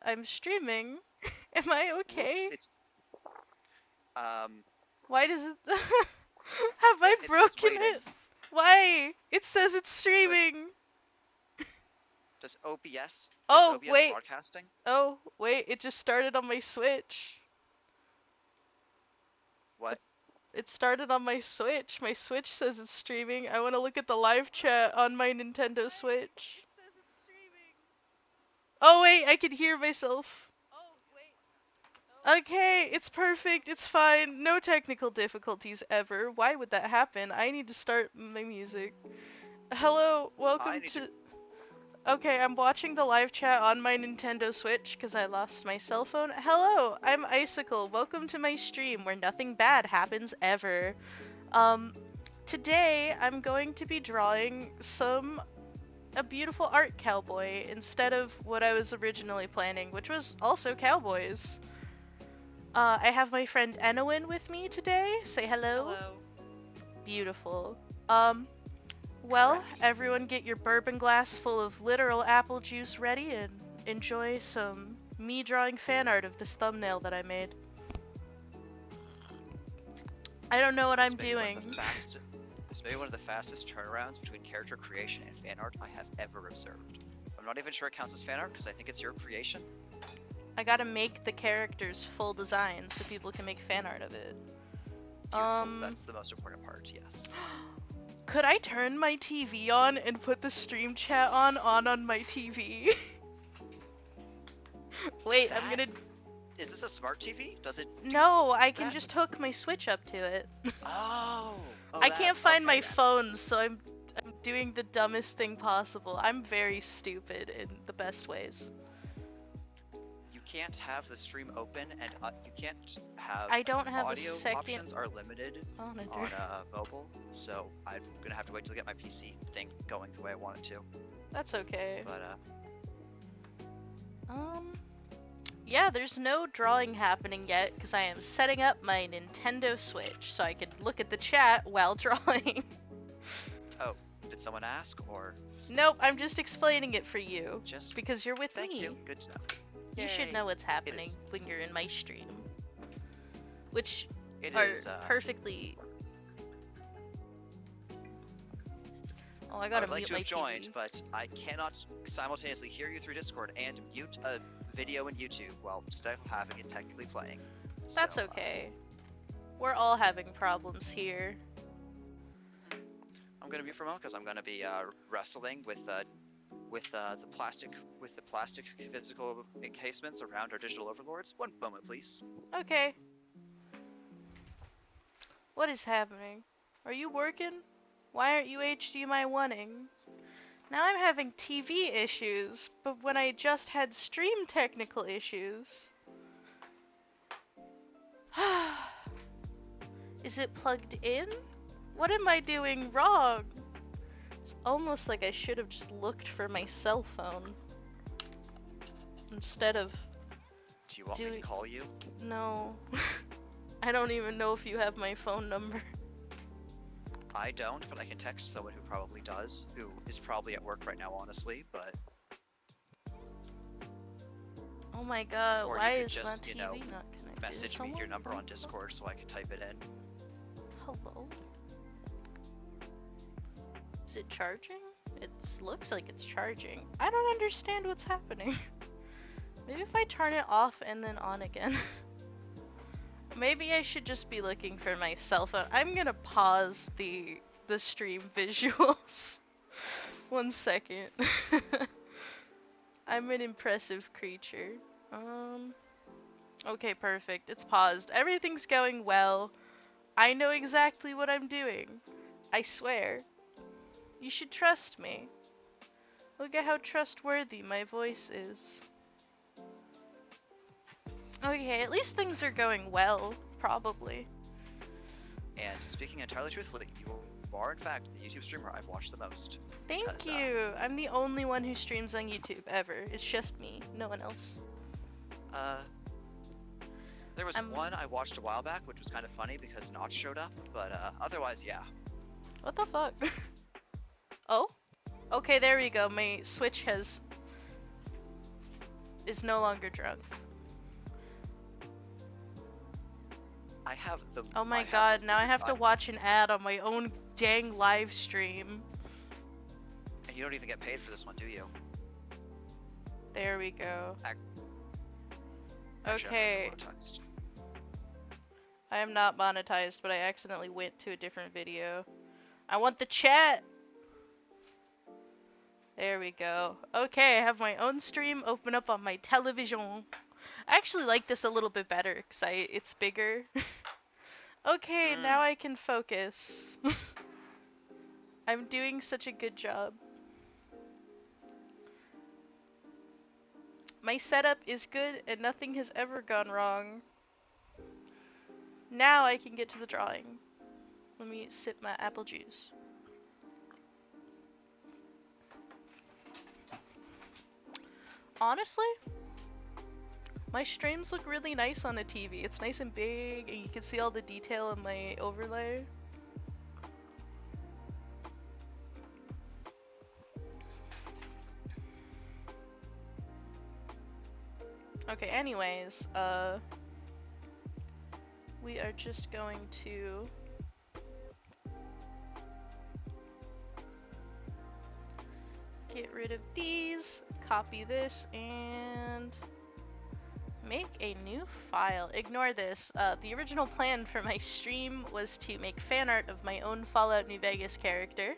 I'm streaming. Am I okay? Whoops, it's um Why does it... Have I it says broken waiting. it? Why? It says it's But streaming. is Oh, OBS wait. broadcasting? Oh, wait. It just started on my Switch. What? It started on my Switch. My Switch says it's streaming. I want to look at the live chat on my Nintendo Switch. Oh, wait. I can hear myself. Okay, it's perfect. It's fine. No technical difficulties ever. Why would that happen? I need to start my music. Hello, I welcome need to to... Okay, I'm watching the live chat on my Nintendo Switch because I lost my cell phone. Hello, I'm Icicle. Welcome to my stream where nothing bad happens ever. Um, Today I'm going to be drawing a beautiful art cowboy instead of what I was originally planning, which was also cowboys. I have my friend Enowin with me today. Say hello. Hello. Beautiful. Um, well, Correct. everyone get your bourbon glass full of literal apple juice ready and enjoy some me drawing fan art of this thumbnail that I made. I don't know what I'm doing. This may be one of the fastest turnarounds between character creation and fan art I have ever observed. I'm not even sure it counts as fan art because I think it's your creation. I gotta make the characters full design so people can make fan art of it. Beautiful. That's the most important part, yes. Could I turn my TV on and put the stream chat on my TV? Wait, I'm gonna... Is this a smart TV? Does it No, I can that? just hook my Switch up to it. Oh! I can't find my okay. phone, so I'm doing the dumbest thing possible. I'm very stupid in the best ways. You can't have the stream open and you can't have... I don't have audio a second options are limited monitor. on mobile, so I'm gonna have to wait till I get my PC thing going the way I want it to. That's okay. But yeah, there's no drawing happening yet because I am setting up my Nintendo Switch so I can look at the chat while drawing. Oh, did someone ask or? Nope, I'm just explaining it for you. Just because you're with me. Thank you. Good to know. You should know what's happening when you're in my stream. Which perfectly... Oh, I gotta I would like mute to my have joined, TV. but I cannot simultaneously hear you through Discord and mute a video in YouTube while still having it technically playing. That's so, okay. We're all having problems here. I'm gonna mute for a moment because I'm gonna be wrestling with the plastic physical encasements around our digital overlords. One moment, please. Okay. What is happening? Are you working? Why aren't you HDMI 1ing? Now I'm having TV issues, but when I just had stream technical issues. Is it plugged in? What am I doing wrong? It's almost like I should have just looked for my cell phone. Instead of... Do you want me to call you? No. I don't even know if you have my phone number. I don't, but I can text someone who probably does, who is probably at work right now, honestly, but... Oh my god, or why you could is just, my TV not connected? message me your number on Discord so I can type it in. Hello? Is it charging? It looks like it's charging. I don't understand what's happening. Maybe if I turn it off and then on again. Maybe I should just be looking for my cell phone. I'm gonna pause the stream visuals. 1 second. I'm an impressive creature. Okay, perfect. It's paused. Everything's going well. I know exactly what I'm doing. I swear. You should trust me. Look at how trustworthy my voice is. Okay, at least things are going well, probably. And speaking entirely truthfully, you are in fact the YouTube streamer I've watched the most. Thank you! I'm the only one who streams on YouTube, ever. It's just me, no one else. There was one I watched a while back, which was kind of funny because Notch showed up, but otherwise, yeah. What the fuck? Oh? Okay, there we go. My Switch has... is no longer drunk. I have the. Oh my I have god, the. now I have to watch an ad on my own dang live stream. And you don't even get paid for this one, do you? There we go. Actually, Okay. I'm not monetized. I am not monetized, but I accidentally went to a different video. I want the chat! There we go. Okay, I have my own stream open up on my television. I actually like this a little bit better, because it's bigger. Okay, now I can focus. I'm doing such a good job. My setup is good, and nothing has ever gone wrong. Now I can get to the drawing. Let me sip my apple juice. Honestly, my streams look really nice on a TV. It's nice and big, and you can see all the detail in my overlay. Okay, anyways, we are just going to get rid of these, copy this, and make a new file. Ignore this. The original plan for my stream was to make fan art of my own Fallout New Vegas character,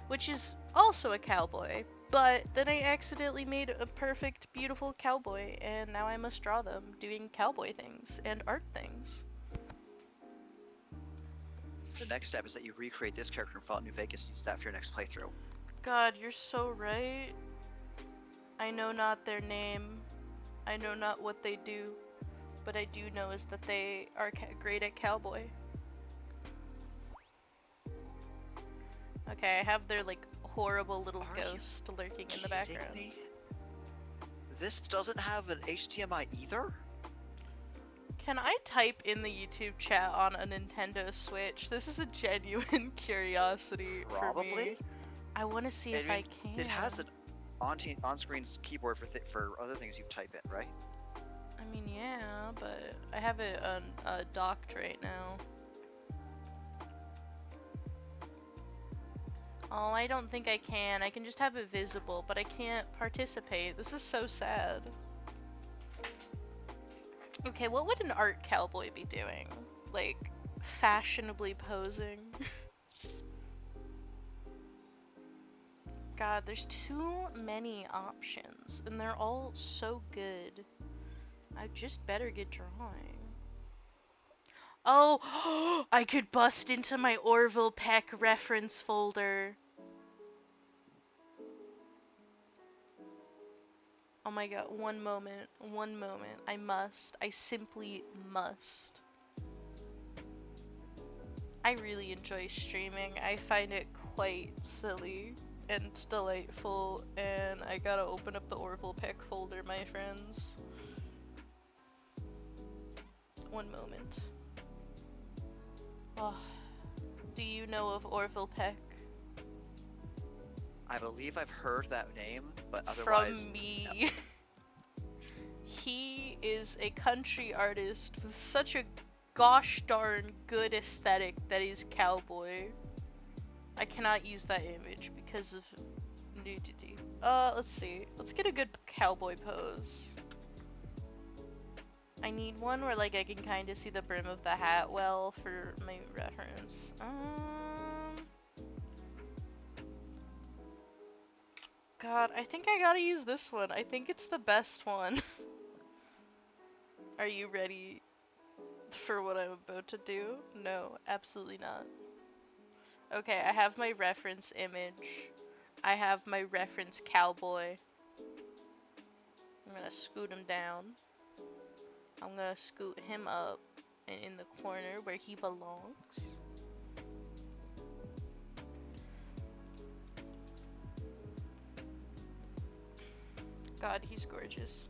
which is also a cowboy, but then I accidentally made a perfect, beautiful cowboy, and now I must draw them doing cowboy things and art things. The next step is that you recreate this character in Fallout New Vegas and use that for your next playthrough. God, you're so right. I know not their name. I know not what they do. But I do know is that they are great at cowboy. Okay, I have their like horrible little ghost lurking in the background. Me? This doesn't have an HDMI either? Can I type in the YouTube chat on a Nintendo Switch? This is a genuine curiosity for me. I want to see if I can. It has an on-screen keyboard for other things you type in, right? I mean, yeah, but I have it docked right now. Oh, I don't think I can. I can just have it visible, but I can't participate. This is so sad. Okay, what would an art cowboy be doing? Like, fashionably posing? God, there's too many options, and they're all so good. I just better get drawing. Oh, I could bust into my Orville Peck reference folder. Oh my god, one moment. I simply must. I really enjoy streaming. I find it quite silly and delightful, and I gotta open up the Orville Peck folder, my friends. One moment. Oh, do you know of Orville Peck? I believe I've heard that name, but otherwise... From me. No. He is a country artist with such a gosh darn good aesthetic that he's cowboy. I cannot use that image because of nudity. Let's see. Let's get a good cowboy pose. I need one where like I can kind of see the brim of the hat well for my reference. God, I think I gotta use this one. I think it's the best one. Are you ready for what I'm about to do? No, absolutely not. Okay, I have my reference image. I have my reference cowboy. I'm gonna scoot him down. I'm gonna scoot him up and in the corner where he belongs. God, he's gorgeous.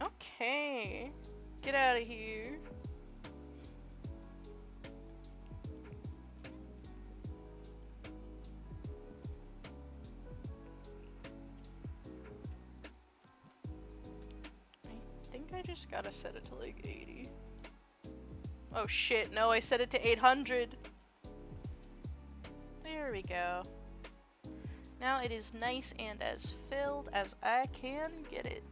Okay. Get out of here. I just gotta set it to like 80. Oh shit, no, I set it to 800. There we go. Now it is nice and as filled as I can get it.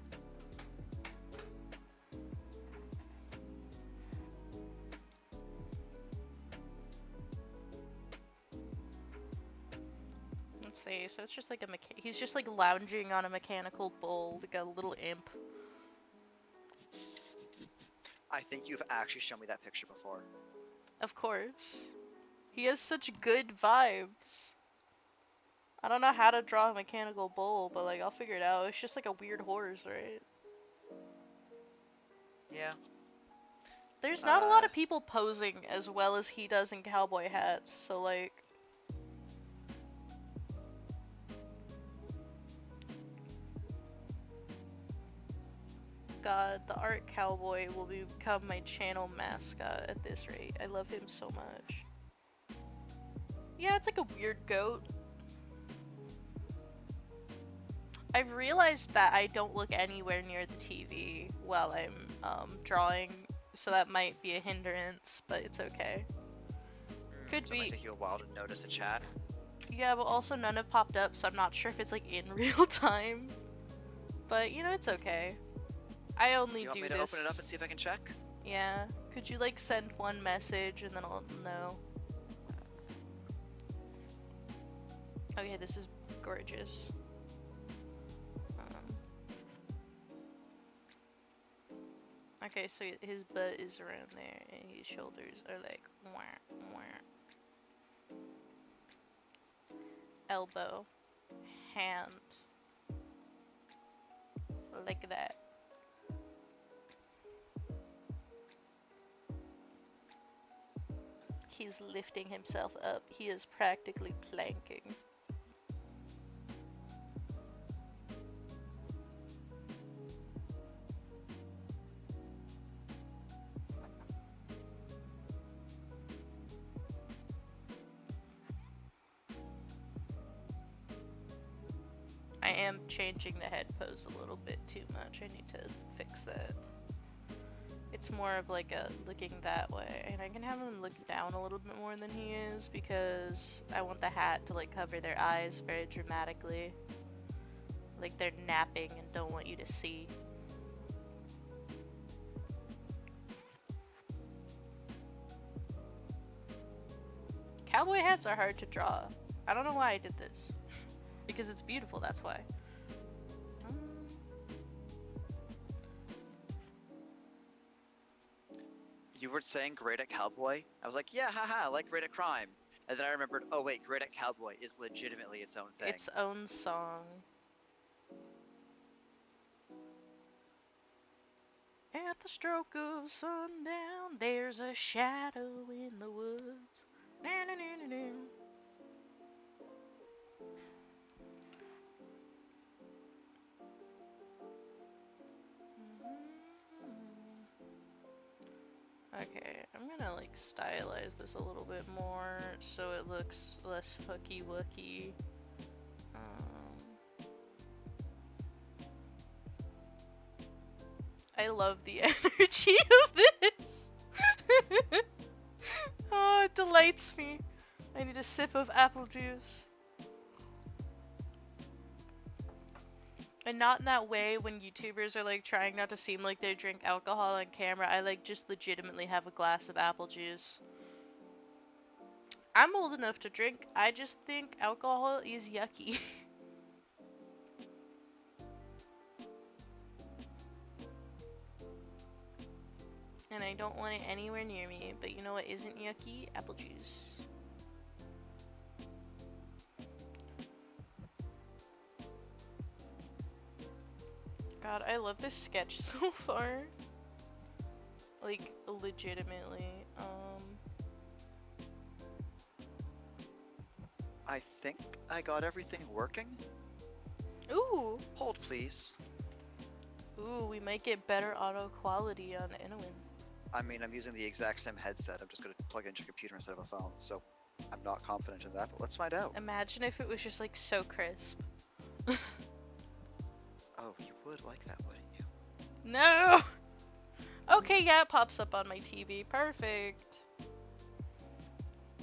Let's see, so it's just like he's just like lounging on a mechanical bull, like a little imp. I think you've actually shown me that picture before. Of course. He has such good vibes. I don't know how to draw a mechanical bull, but like I'll figure it out. It's just like a weird horse, right? Yeah. There's not a lot of people posing as well as he does in cowboy hats, so like... God, the art cowboy will become my channel mascot at this rate. I love him so much. Yeah, it's like a weird goat. I've realized that I don't look anywhere near the TV while I'm drawing, so that might be a hindrance, but it's okay. Could so it might take you a while to notice a chat. Yeah, but also none have popped up, so I'm not sure if it's like in real time. But you know, it's okay. I only you want do me this. To open it up and see if I can check? Yeah. Could you like send one message and then I'll know? Okay, this is gorgeous. Okay, so his butt is around there and his shoulders are like wah, wah. Elbow, hand, like that. He's lifting himself up. He is practically planking. I am changing the head pose a little bit too much. I need to fix that. It's more of like a looking that way, and I can have him look down a little bit more than he is because I want the hat to like cover their eyes very dramatically. Like they're napping and don't want you to see. Cowboy hats are hard to draw. I don't know why I did this. Because it's beautiful, that's why. You were saying great at cowboy? I was like, yeah, haha, I like great at crime. And then I remembered, oh wait, great at cowboy is legitimately its own thing. Its own song. At the stroke of sundown, there's a shadow in the woods. Na na na na na. Okay, I'm gonna like stylize this a little bit more so it looks less fucky wooky. I love the energy of this. Oh, it delights me. I need a sip of apple juice. And not in that way when YouTubers are like trying not to seem like they drink alcohol on camera. I like just legitimately have a glass of apple juice. I'm old enough to drink. I just think alcohol is yucky. And I don't want it anywhere near me. But you know what isn't yucky? Apple juice. God, I love this sketch so far. Like, legitimately. I think I got everything working. Ooh! Hold, please. Ooh, we might get better auto quality on Inowin. I mean, I'm using the exact same headset. I'm just going to plug it into a computer instead of a phone, so I'm not confident in that, but let's find out. Imagine if it was just like so crisp. Oh, you would like that, wouldn't you? No! Okay, yeah, it pops up on my TV. Perfect.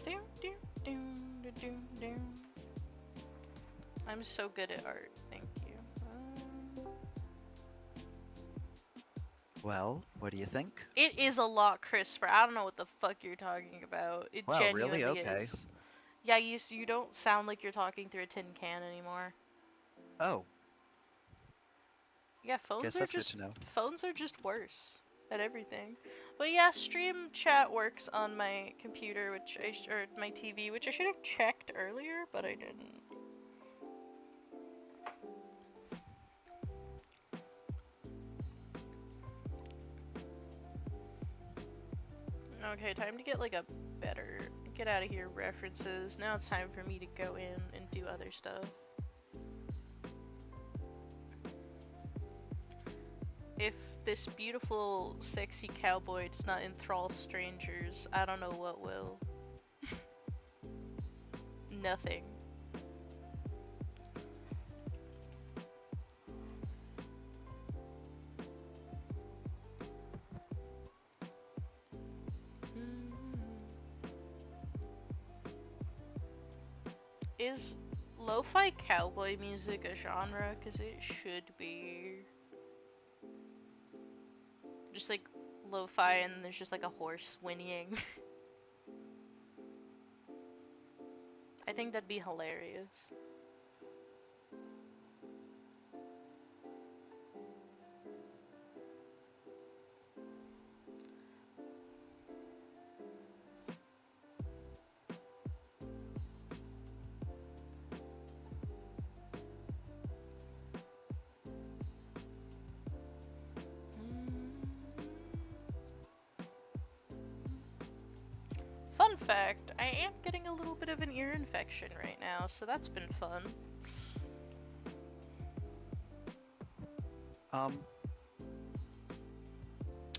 Doom, doom, doom, doom, doom, doom. I'm so good at art. Thank you. Well, what do you think? It is a lot crisper. I don't know what the fuck you're talking about. It Wow, really? genuinely Okay. is. Yeah, you don't sound like you're talking through a tin can anymore. Oh, Yeah, guess that's good to know. phones are just worse at everything. But yeah, stream chat works on my computer, or my TV, which I should have checked earlier, but I didn't. Okay, time to get like a better get out of here references. Now it's time for me to go in and do other stuff. If this beautiful, sexy cowboy does not enthrall strangers, I don't know what will. Nothing. Is lo-fi cowboy music a genre? Cause it should be. Just like lo-fi and there's just like a horse whinnying. I think that'd be hilarious. Fun fact, I am getting a little bit of an ear infection right now, so that's been fun.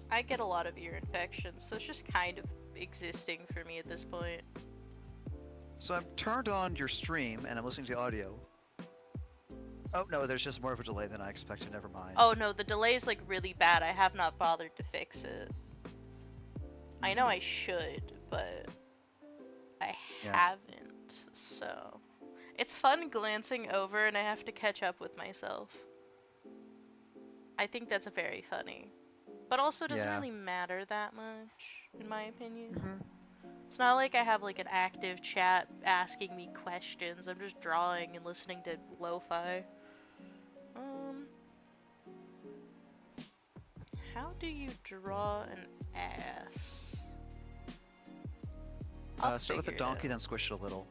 I get a lot of ear infections, so it's just kind of existing for me at this point. So I've turned on your stream and I'm listening to the audio. Oh no, there's just more of a delay than I expected, never mind. Oh no, the delay is like really bad. I have not bothered to fix it. I know I should, but I haven't, so. It's fun glancing over and I have to catch up with myself. I think that's very funny. But also doesn't really matter that much, in my opinion. It's not like I have like an active chat asking me questions. I'm just drawing and listening to lo-fi. How do you draw an ass? Start with a donkey, then squish it a little.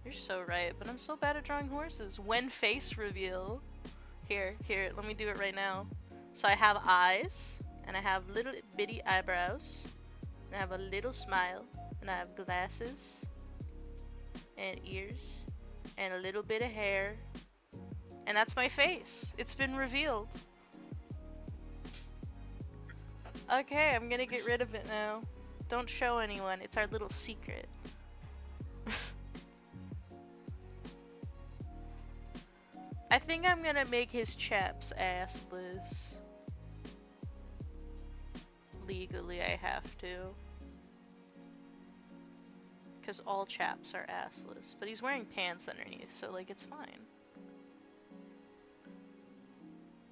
You're so right, but I'm so bad at drawing horses. When face reveal. Here, let me do it right now. So I have eyes, and I have little bitty eyebrows, and I have a little smile, and I have glasses, and ears, and a little bit of hair, and that's my face. It's been revealed. Okay, I'm gonna get rid of it now. Don't show anyone, it's our little secret. I think I'm gonna make his chaps assless. Legally, I have to. Because all chaps are assless. But he's wearing pants underneath, so like it's fine.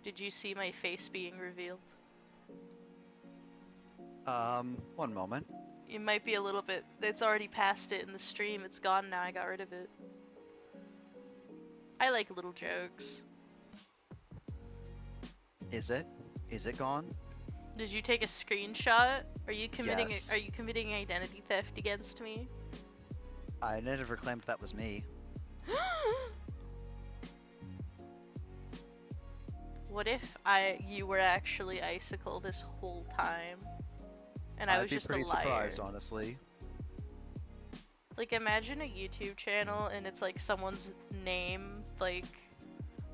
Did you see my face being revealed? 1 moment. It might be a little bit, it's already past it in the stream, it's gone now, I got rid of it. I like little jokes. Is it? Is it gone? Did you take a screenshot? Are you committing Yes. Are you committing identity theft against me? I never claimed that was me. What if you were actually Icicle this whole time? And I was just a liar. I'd be pretty surprised, honestly. Like, imagine a YouTube channel and it's like someone's name, like,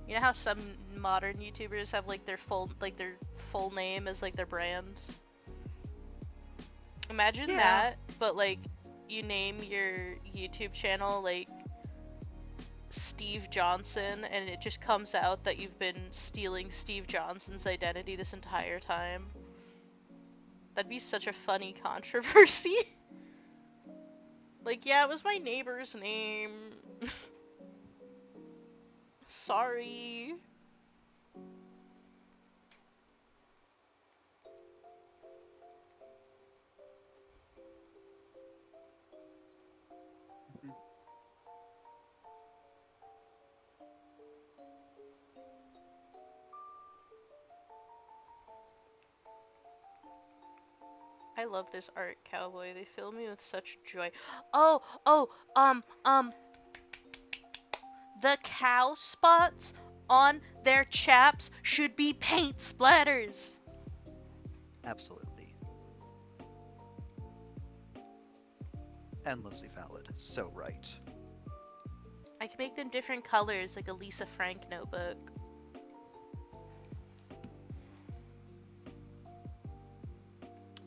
you know how some modern YouTubers have like their full name as like their brand? Imagine that, but like you name your YouTube channel like Steve Johnson, and it just comes out that you've been stealing Steve Johnson's identity this entire time. That'd be such a funny controversy. Like, yeah, it was my neighbor's name. Sorry. Mhm. I love this art, Cowboy. They fill me with such joy. Oh, the cow spots on their chaps should be paint splatters. Absolutely. Endlessly valid. So right. I can make them different colors, like a Lisa Frank notebook.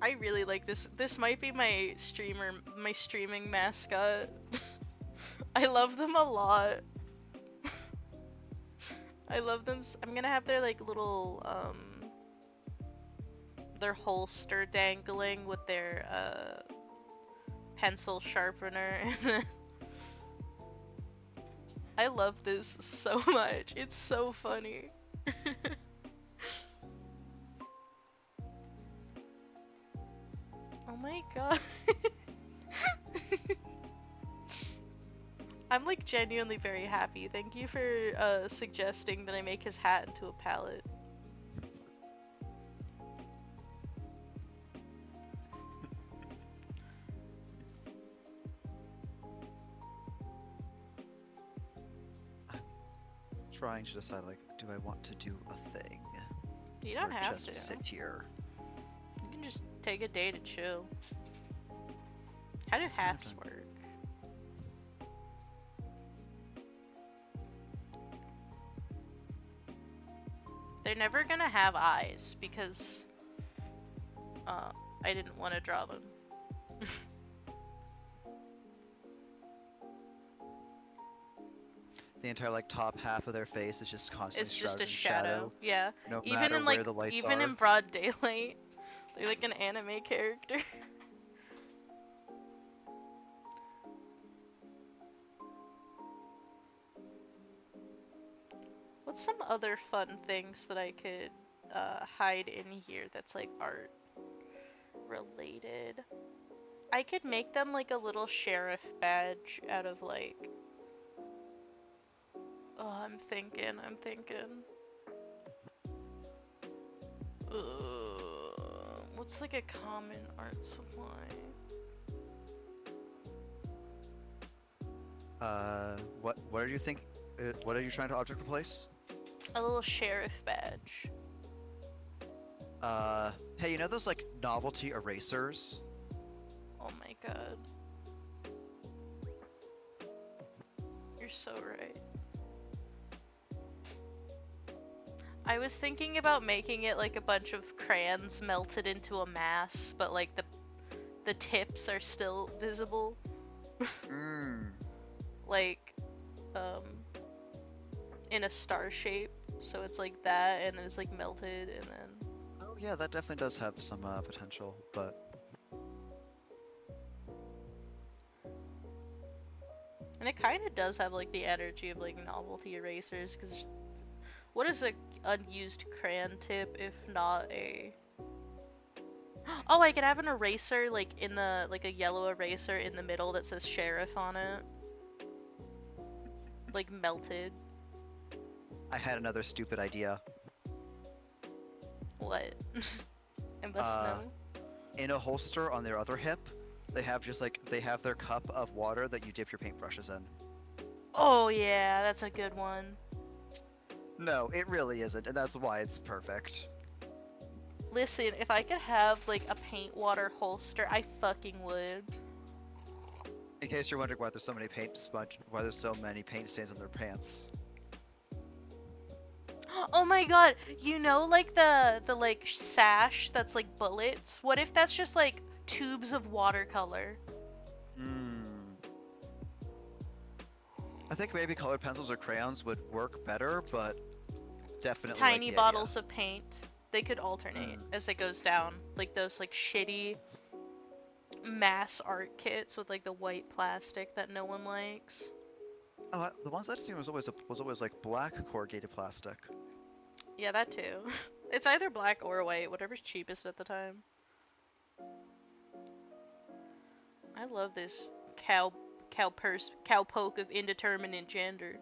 I really like this. This might be my streaming mascot. I love them a lot. I love them. I'm gonna have their like little their holster dangling with their pencil sharpener. I love this so much. It's so funny. Oh my god. I'm like genuinely very happy. Thank you for suggesting that I make his hat into a palette. Trying to decide, like, do I want to do a thing? You don't or have just to. sit here? You can just take a day to chill. How do hats work? They're never gonna have eyes because I didn't want to draw them. The entire like top half of their face is just constantly It's just shrouded a in shadow. Yeah. no Even matter in where like the lights even are. in broad daylight, they're like an anime character. What's some other fun things that I could hide in here that's like art related? I could make them like a little sheriff badge out of like. Oh, I'm thinking. What's like a common art supply? What are you think? What are you trying to object replace? A little sheriff badge. Hey, you know those like novelty erasers? Oh my god. You're so right. I was thinking about making it like a bunch of crayons melted into a mass, but like the tips are still visible. Like, um, in a star shape. So it's like that, and then it's like melted, and then. Oh yeah, that definitely does have some potential, but. And it kind of does have like the energy of like novelty erasers, because what is a unused crayon tip if not a. Oh, I could have an eraser like in the like a yellow eraser in the middle that says sheriff on it. Like melted. I had another stupid idea. What? I must know. In a holster on their other hip, they have their cup of water that you dip your paintbrushes in. Oh yeah, that's a good one. No, it really isn't, and that's why it's perfect. Listen, if I could have like a paint water holster, I fucking would. In case you're wondering why there's so many paint stains on their pants. Oh my god, you know like the like sash that's like bullets? What if that's just like tubes of watercolor? I think maybe colored pencils or crayons would work better, but definitely Tiny like the bottles idea. of paint. They could alternate Mm. as it goes down, like those like shitty mass art kits with like the white plastic that no one likes. Oh, the ones I'd seen was always like black corrugated plastic. Yeah, that too. It's either black or white, whatever's cheapest at the time. I love this cowpoke of indeterminate gender.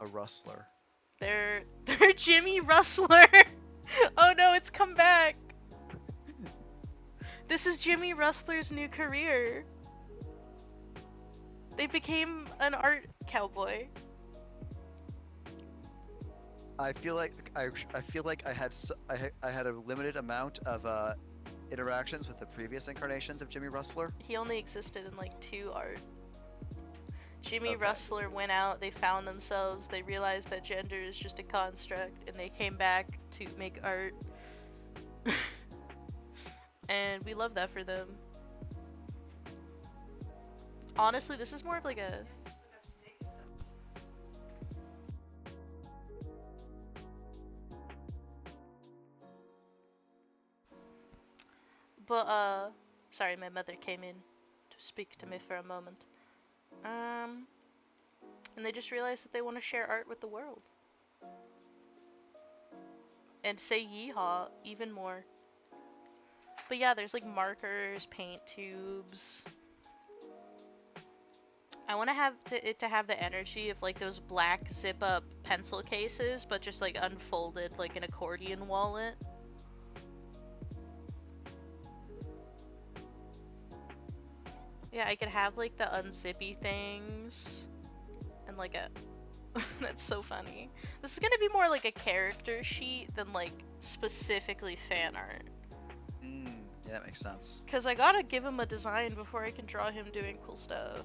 A rustler. They're Jimmy Rustler. Oh no, it's come back. This is Jimmy Rustler's new career. They became an art cowboy. I feel like I had a limited amount of interactions with the previous incarnations of Jimmy Rustler. He only existed in like 2 art. Jimmy Okay. Rustler went out, they found themselves, they realized that gender is just a construct, and they came back to make art. And we love that for them. Honestly, this is more of like a... But, sorry, my mother came in to speak to me for a moment. And they just realized that they want to share art with the world. And say yeehaw even more. But yeah, there's like markers, paint tubes. I want to have it to have the energy of like those black zip-up pencil cases, but just like unfolded like an accordion wallet. Yeah, I could have like the unzippy things and like a... That's so funny. This is gonna be more like a character sheet than like specifically fan art. Yeah, that makes sense. Cause I gotta give him a design before I can draw him doing cool stuff.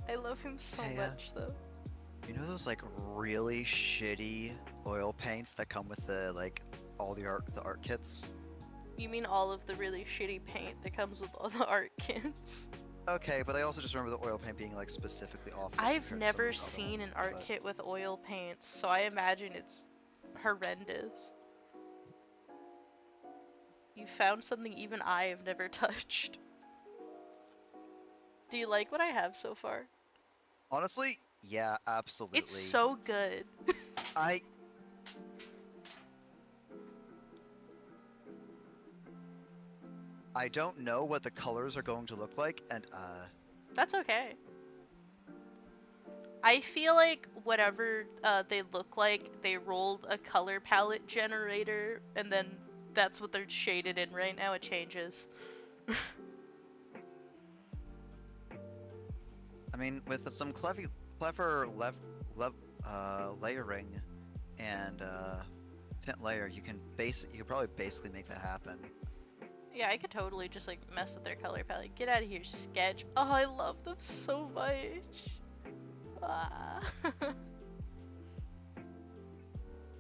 I love him so Hey, much though. you know those like really shitty oil paints that come with the like all the art kits? You mean all of the really shitty paint that comes with all the art kits? Okay, but I also just remember the oil paint being like specifically awful. I've compared to some of never these other seen an ones, art but- kit with oil paints, so I imagine it's horrendous. You found something even I have never touched. Do you like what I have so far? Honestly, yeah, absolutely. It's so good. I I don't know what the colors are going to look like, and That's okay. I feel like whatever they look like, they rolled a color palette generator, and then that's what they're shaded in right now. It changes. I mean, with some clever layering and tint layer, you can probably basically make that happen. Yeah, I could totally just like mess with their color palette. Get out of here, sketch. Oh, I love them so much. Ah.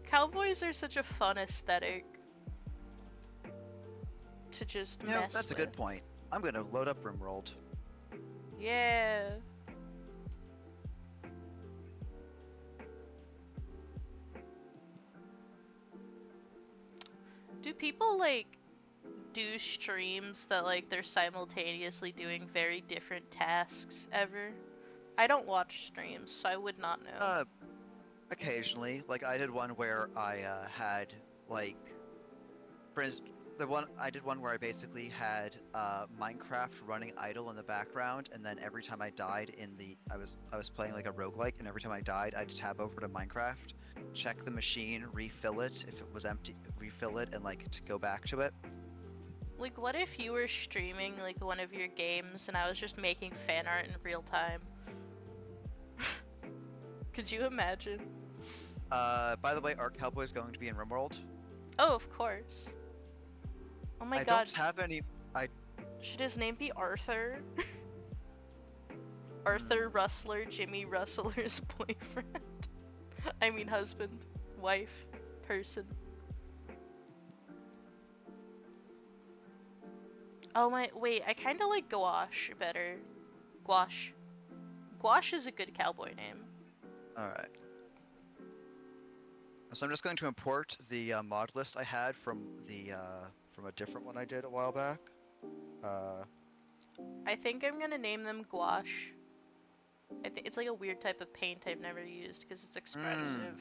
Cowboys are such a fun aesthetic to just You know, mess that's with. a good point. I'm gonna load up RimWorld. Yeah. Do people like do streams that like they're simultaneously doing very different tasks ever? I don't watch streams, so I would not know. Occasionally, like I did one where I had like, for instance, I did one where I basically had Minecraft running idle in the background, and then every time I died I was playing like a roguelike, and every time I died, I'd tab over to Minecraft, check the machine, refill it if it was empty, refill it, and like to go back to it. Like, what if you were streaming like one of your games and I was just making fan art in real time? Could you imagine? By the way, Art Cowboy is going to be in RimWorld. Oh, of course. Oh my I god. don't have any. Should his name be Arthur? Arthur Rustler, Jimmy Rustler's boyfriend. I mean husband, wife, person. Oh my, wait, I kinda like Gouache better. Gouache. Gouache is a good cowboy name. All right. So I'm just going to import the mod list I had from a different one I did a while back. Uh, I think I'm gonna name them gouache. I think it's like a weird type of paint I've never used because it's expensive.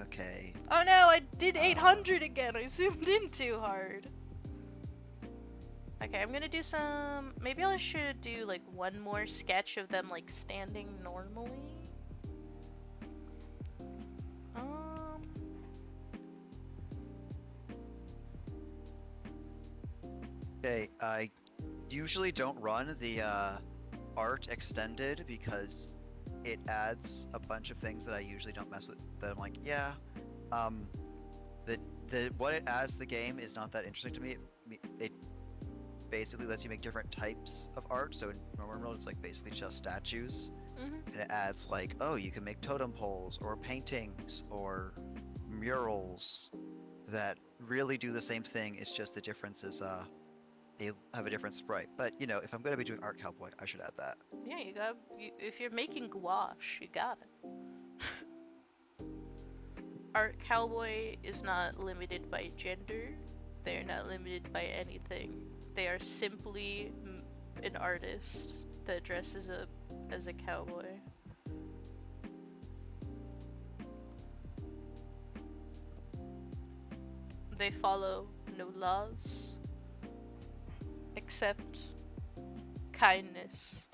okay. Oh no, I did Uh, 800 again. I zoomed in too hard. Okay, I'm gonna do some. Maybe I should do like one more sketch of them like standing normally. Um, Okay, I usually don't run the art extended because it adds a bunch of things that I usually don't mess with. That I'm like, yeah, um, the what it adds to the game is not that interesting to me. It basically lets you make different types of art. So in normal world, it's like basically just statues, mhm. and it adds like, oh, you can make totem poles or paintings or murals that really do the same thing. It's just the difference is they have a different sprite. But you know, if I'm gonna be doing art cowboy, I should add that. Yeah, you got. If you're making gouache, you got it. Art cowboy is not limited by gender. They're not limited by anything. They are simply an artist that dresses up as a cowboy. They follow no laws except kindness.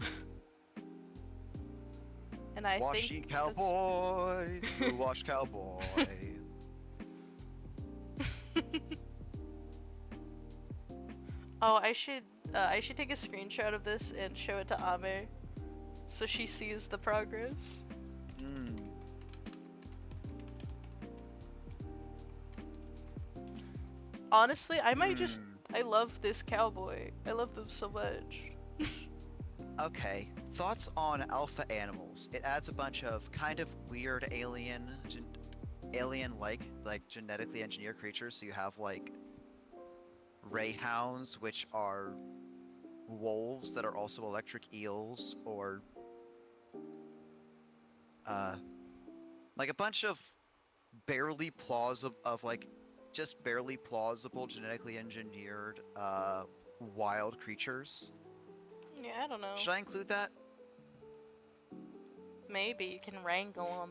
And I think Washy that's. cowboy, the wash cowboy. Oh, I should take a screenshot of this and show it to Ame so she sees the progress. Hmm. Honestly, I might just. Hmm. I love this cowboy. I love them so much. Okay. Thoughts on alpha animals? It adds a bunch of kind of weird alien-like genetically engineered creatures. So you have like ray hounds, which are wolves that are also electric eels, or uh, like a bunch of barely plausible of like just barely plausible genetically engineered wild creatures. Yeah, I don't know. Should I include that? Maybe you can wrangle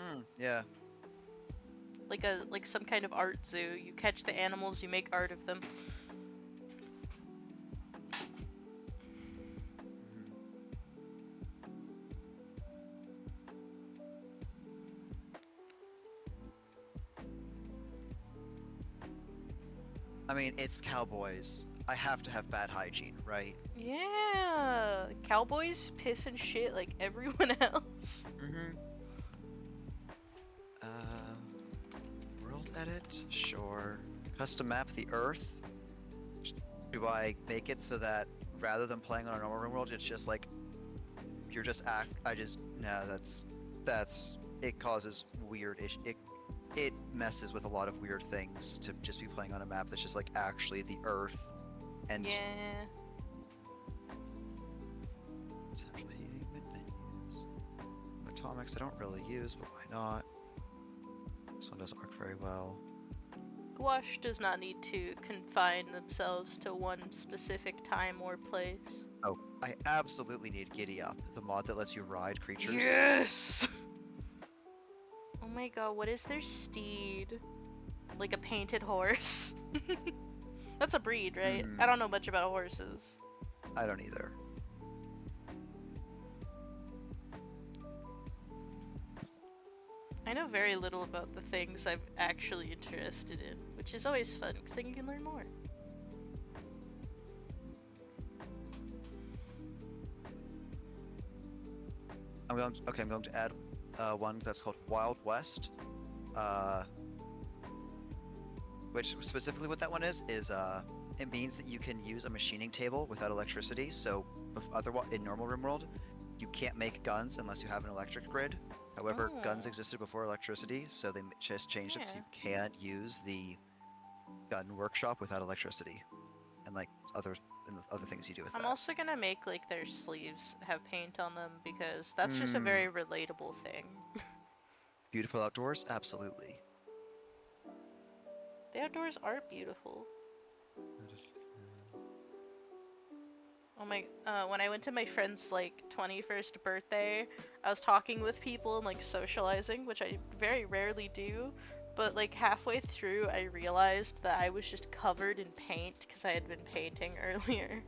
them Yeah. like some kind of art zoo. You catch the animals, you make art of them. Mhm. I mean, it's cowboys. I have to have bad hygiene, right? Yeah, cowboys piss and shit like everyone else. Mm-hmm. Uh, world edit? Sure. Custom map the Earth? Do I make it so that rather than playing on a normal world, it's just like you're just no, that's it causes weird it messes with a lot of weird things to just be playing on a map that's just like actually the Earth and Yeah. central heating mid menus. Atomics I don't really use, but why not? This one doesn't work very well. Gouache does not need to confine themselves to one specific time or place. Oh, I absolutely need Giddy Up, the mod that lets you ride creatures. Yes! Oh my god, what is their steed? Like a painted horse? That's a breed, right? I don't know much about horses. I don't either. I know very little about the things I'm actually interested in, which is always fun because then you can learn more. I'm going to add one that's called Wild West. Uh, which specifically what that one is it means that you can use a machining table without electricity. So otherwise, in normal RimWorld, you can't make guns unless you have an electric grid. However, guns Oh, existed before electricity, so they just changed it so yeah. you can't use the gun workshop without electricity and like other the other things you do with I'm that. also gonna make like their sleeves have paint on them because that's just a Mm, very relatable thing. beautiful outdoors, absolutely. The outdoors are beautiful. Oh my, when I went to my friend's like 21st birthday, I was talking with people and like socializing, which I very rarely do. But like halfway through, I realized that I was just covered in paint because I had been painting earlier.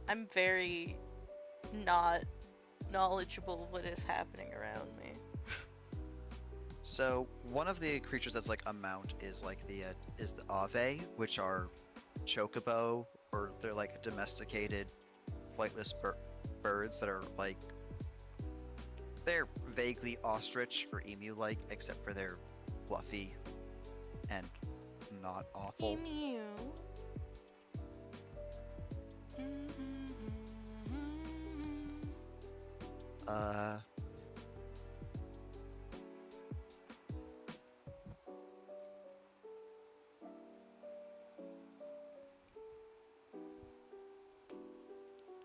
I'm very not knowledgeable of what is happening around me. So one of the creatures that's like a mount is like the ave, which are chocobo, or they're like domesticated flightless birds that are like they're vaguely ostrich or emu-like, except for they're fluffy and not awful. Emu. Uh,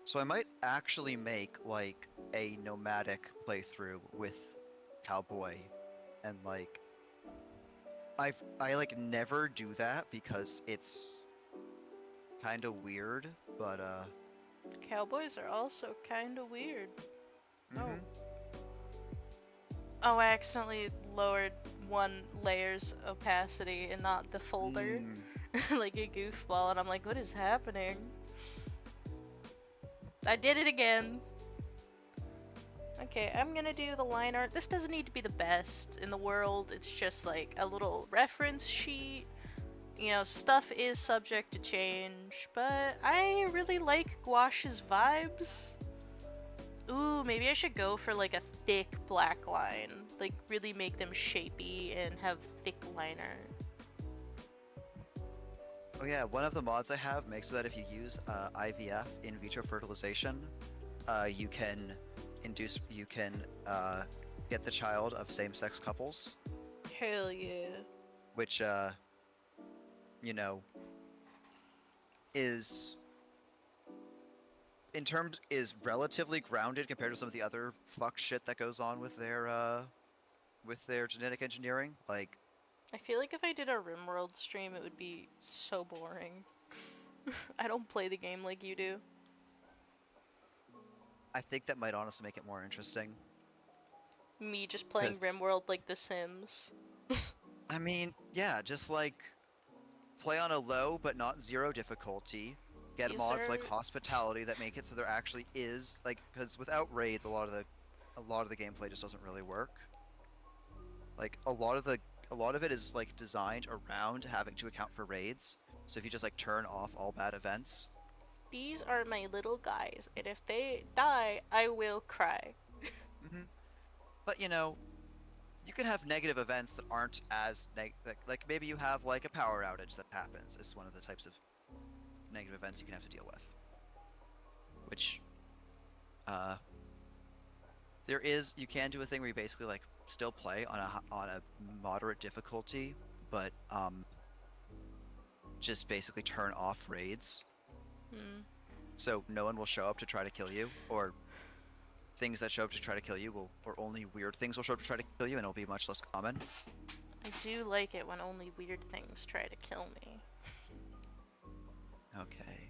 so I might actually make like a nomadic playthrough with cowboy, and like I like never do that because it's kind of weird, but Cowboys are also kind of weird. Oh. mhm. Oh, I accidentally lowered one layer's opacity and not the folder. Mm. Like a goofball, and I'm like, what is happening? I did it again. Okay, I'm gonna do the line art. This doesn't need to be the best in the world. It's just like a little reference sheet. You know, stuff is subject to change, but I really like Gouache's vibes. Ooh, maybe I should go for like a thick black line. Like really make them shapy and have thick liner. Oh yeah, one of the mods I have makes it that if you use IVF, in vitro fertilization, you can you can get the child of same-sex couples, Hell yeah. which you know, is in terms is relatively grounded compared to some of the other fuck shit that goes on with their genetic engineering. Like, I feel like if I did a RimWorld stream, it would be so boring. I don't play the game like you do. I think that might honestly make it more interesting. Me just playing Because, RimWorld like The Sims. I mean, yeah, just like play on a low but not zero difficulty. Get These mods like are hospitality that make it so there actually is like because without raids, a lot of the gameplay just doesn't really work. Like a lot of it is like designed around having to account for raids. So if you just like turn off all bad events, these are my little guys, and if they die, I will cry. hmm but you know, you can have negative events that aren't as like maybe you have like a power outage that happens. Is one of the types of negative events you can have to deal with. Which uh you can do a thing where you basically like still play on a moderate difficulty, but just basically turn off raids, Hmm. so no one will show up to try to kill you, or things that show up to try to kill you will, or only weird things will show up to try to kill you, and it'll be much less common. I do like it when only weird things try to kill me. Okay.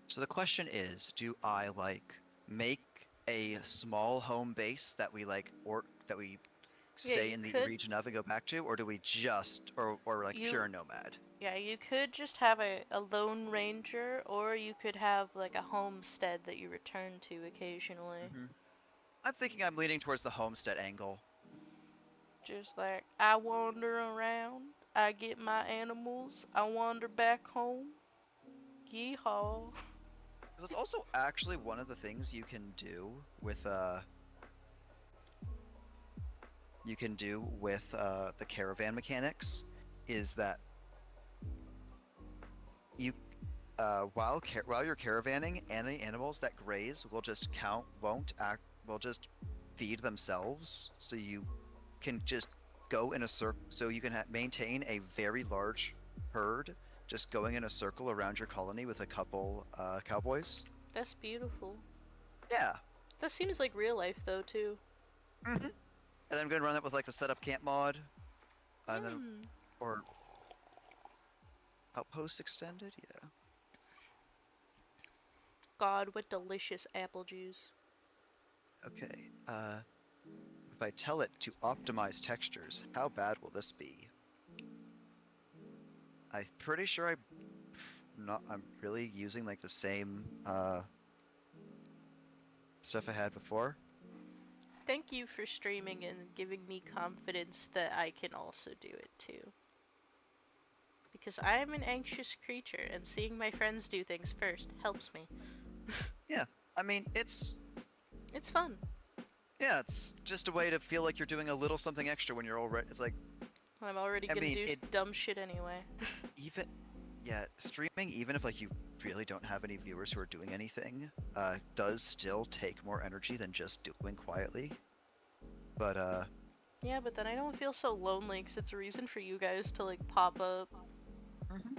So the question is, do I like make a small home base that we like or that we Yeah, stay in the region of and go back to, or do we just or like you pure nomad? you could just have a lone ranger, or you could have like a homestead that you return to occasionally. I'm thinking I'm leaning towards the homestead angle. Just like I wander around, I get my animals, I wander back home. Yeehaw. 'Cause it's also actually one of the things you can do with the caravan mechanics is that you while you're caravanning, any animals that graze will just count won't act will just feed themselves, so you can just go in a circle, so you can maintain a very large herd, just going in a circle around your colony with a couple cowboys. That's beautiful. Yeah. That seems like real life though too. And then I'm gonna run that with like the setup camp mod, and then Hmm. or outpost extended. Yeah. God, what delicious apple juice. Okay. If I tell it to optimize textures, how bad will this be? I'm pretty sure I'm really using like the same stuff I had before. Thank you for streaming and giving me confidence that I can also do it too. Because I am an anxious creature, and seeing my friends do things first helps me. Yeah. I mean, it's It's fun. yeah, it's just a way to feel like you're doing a little something extra when you're already. It's like, I'm already I gonna mean, do it dumb shit anyway. even yeah, streaming, even if like you really don't have any viewers who are doing anything, does still take more energy than just doing quietly. But Yeah, but then I don't feel so lonely because it's a reason for you guys to like pop up. mhm.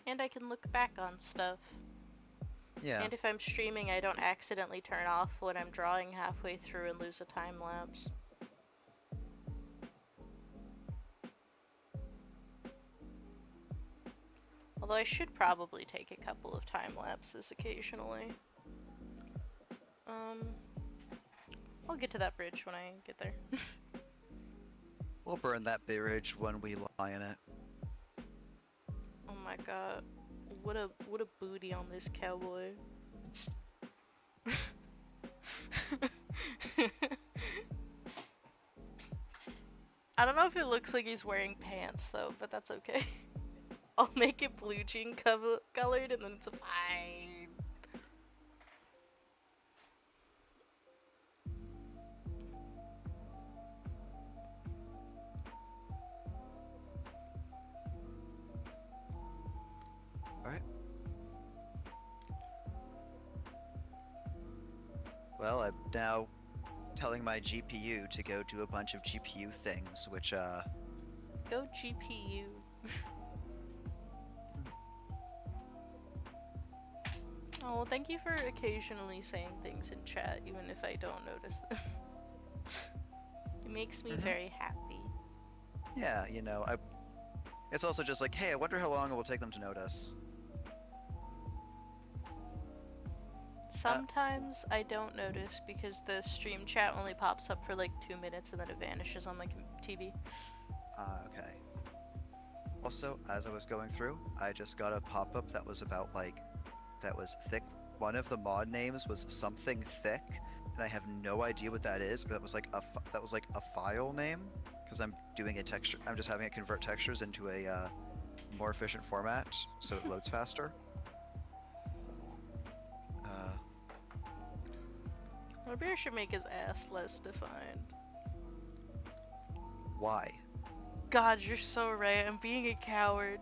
And I can look back on stuff. Yeah. And if I'm streaming, I don't accidentally turn off when I'm drawing halfway through and lose a time lapse. Although I should probably take a couple of time lapses occasionally. Um, I'll get to that bridge when I get there. We'll burn that bridge when we lie in it. Oh my god. What a booty on this cowboy. I don't know if it looks like he's wearing pants though, but that's okay. I'll make it blue jean colored and then it's fine. All right. Well, I'm now telling my GPU to go do a bunch of GPU things, which Go GPU. Oh, well, thank you for occasionally saying things in chat, even if I don't notice them. It makes me mhm. very happy. Yeah, it's also just like, hey, I wonder how long it will take them to notice. Sometimes I don't notice because the stream chat only pops up for like 2 minutes and then it vanishes on my TV. Okay. Also, as I was going through, I just got a pop-up that was about that was thick. One of the mod names was something thick, and I have no idea what that is. But that was like a file name because I'm doing a texture. I'm just having it convert textures into a more efficient format so it loads faster. Uh, Maybe I should make his ass less defined. why? God, you're so right. I'm being a coward.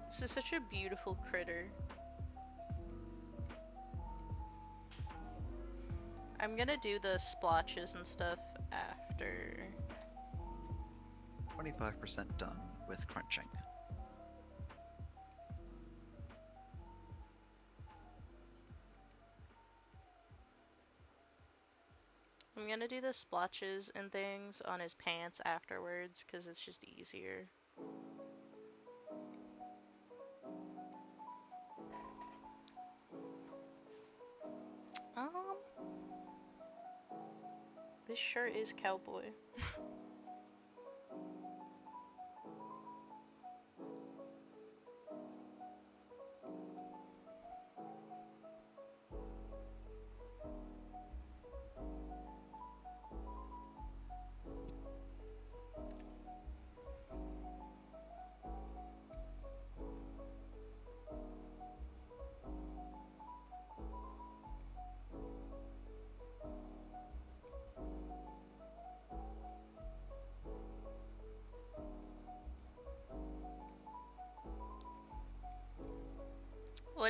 This is such a beautiful critter. I'm gonna do the splotches and stuff after. 25% done with crunching. I'm gonna do the splotches and things on his pants afterwards because it's just easier. Um, this shirt is cowboy.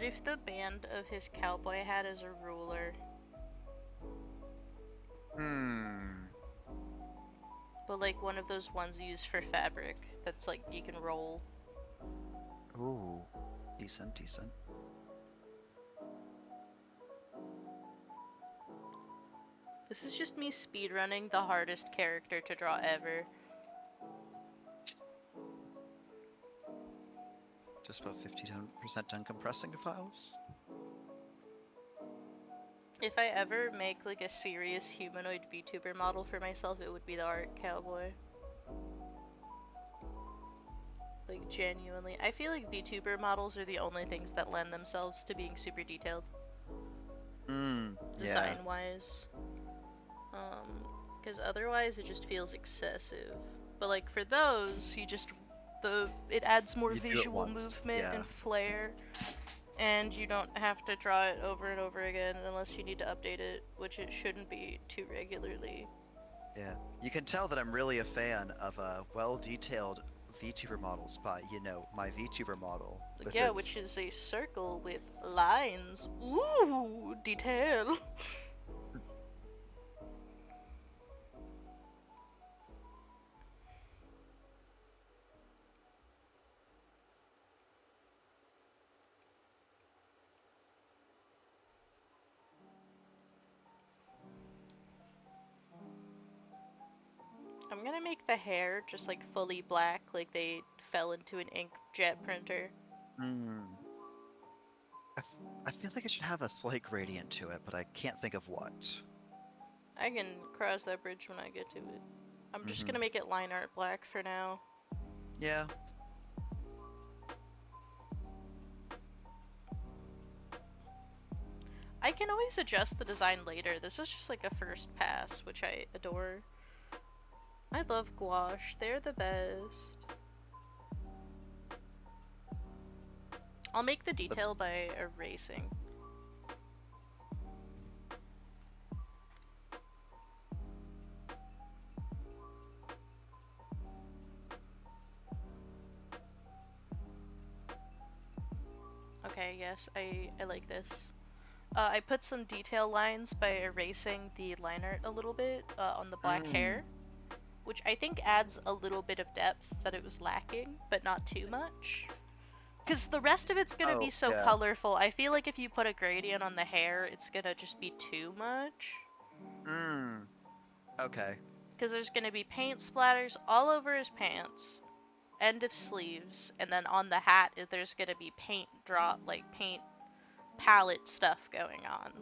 if the band of his cowboy hat is a ruler? But like one of those ones used for fabric that's like you can roll. Ooh. Decent, decent. This is just me speedrunning the hardest character to draw ever. Just about 50% done compressing files. If I ever make like a serious humanoid VTuber model for myself, it would be the art cowboy. Like genuinely. I feel like VTuber models are the only things that lend themselves to being super detailed. Yeah. Design wise. Because otherwise it just feels excessive. But like for those, it adds more You do it visual once, movement yeah. and flair. And you don't have to draw it over and over again unless you need to update it, which it shouldn't be too regularly. Yeah. You can tell that I'm really a fan of well-detailed VTuber models by, my VTuber model. Like, yeah, which is a circle with lines. Ooh, detail. I'm gonna make the hair just like fully black, like they fell into an inkjet printer. I feel like it should have a slight gradient to it, but I can't think of what. I can cross that bridge when I get to it. I'm just gonna make it line art black for now. Yeah. I can always adjust the design later. This is just like a first pass, which I adore. I love gouache. They're the best. I'll make the detail by erasing. Okay, yes, I like this. I put some detail lines by erasing the line art a little bit on the black hair, which I think adds a little bit of depth that it was lacking, but not too much. Because the rest of it's gonna be so colorful. I feel like if you put a gradient on the hair, it's gonna just be too much. Okay. Because there's gonna be paint splatters all over his pants, end of sleeves, and then on the hat there's gonna be paint drop, like paint palette stuff going on.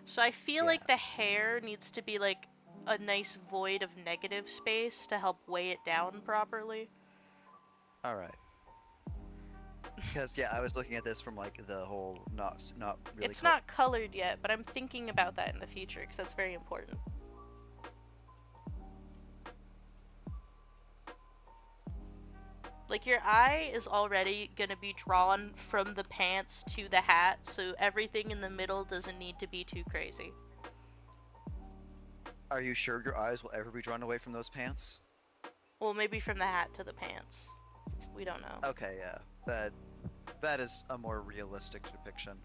So I feel like the hair needs to be like a nice void of negative space to help weigh it down properly. Alright. Because, yeah, I was looking at this from, like, the whole not really... It's not colored yet, but I'm thinking about that in the future, because that's very important. Like, your eye is already gonna be drawn from the pants to the hat, so everything in the middle doesn't need to be too crazy. Are you sure your eyes will ever be drawn away from those pants? Well, maybe from the hat to the pants. We don't know. Okay, yeah. That is a more realistic depiction.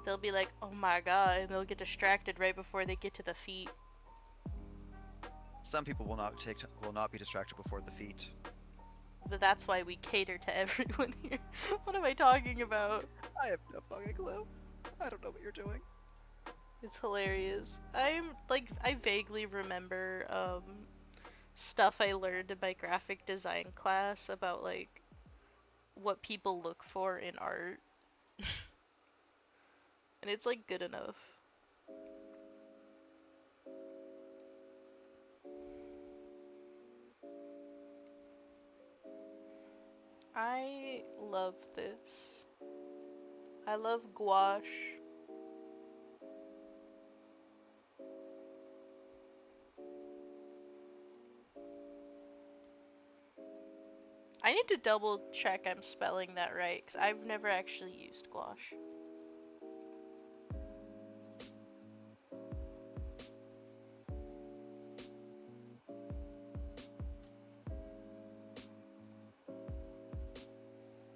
They'll be like, oh my god, and they'll get distracted right before they get to the feet. Some people will not be distracted before the feet. But that's why we cater to everyone here. What am I talking about? I have no fucking clue. I don't know what you're doing. It's hilarious. I vaguely remember stuff I learned in my graphic design class about like what people look for in art. And it's like good enough. I love this. I love gouache. I need to double check I'm spelling that right, because I've never actually used gouache.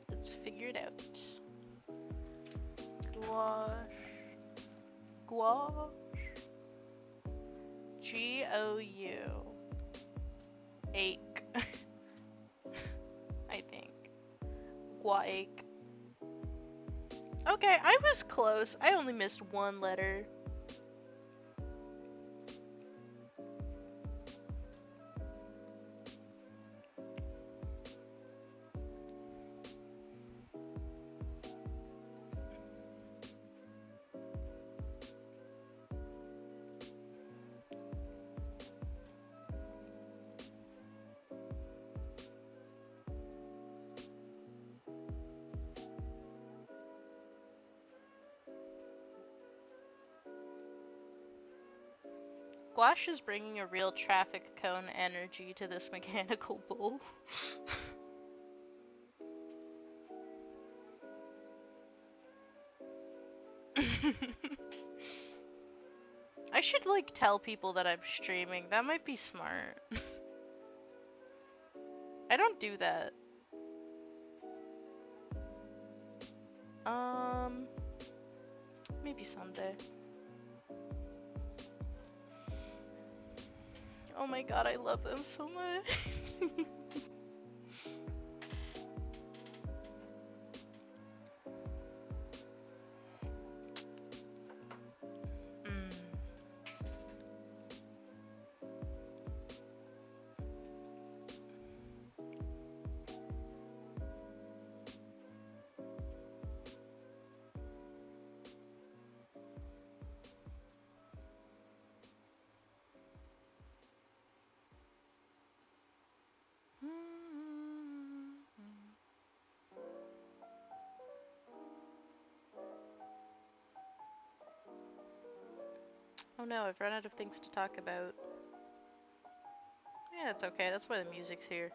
Let's figure it out. Gouache. Gouache. Gou. Ache. I think. Guache. Okay, I was close. I only missed one letter. Gouache is bringing a real traffic cone energy to this mechanical bull. I should like tell people that I'm streaming. That might be smart. I don't do that. Um, maybe someday. Oh my god, I love them so much. Mm. Oh no, I've run out of things to talk about. Yeah, it's okay. That's why the music's here.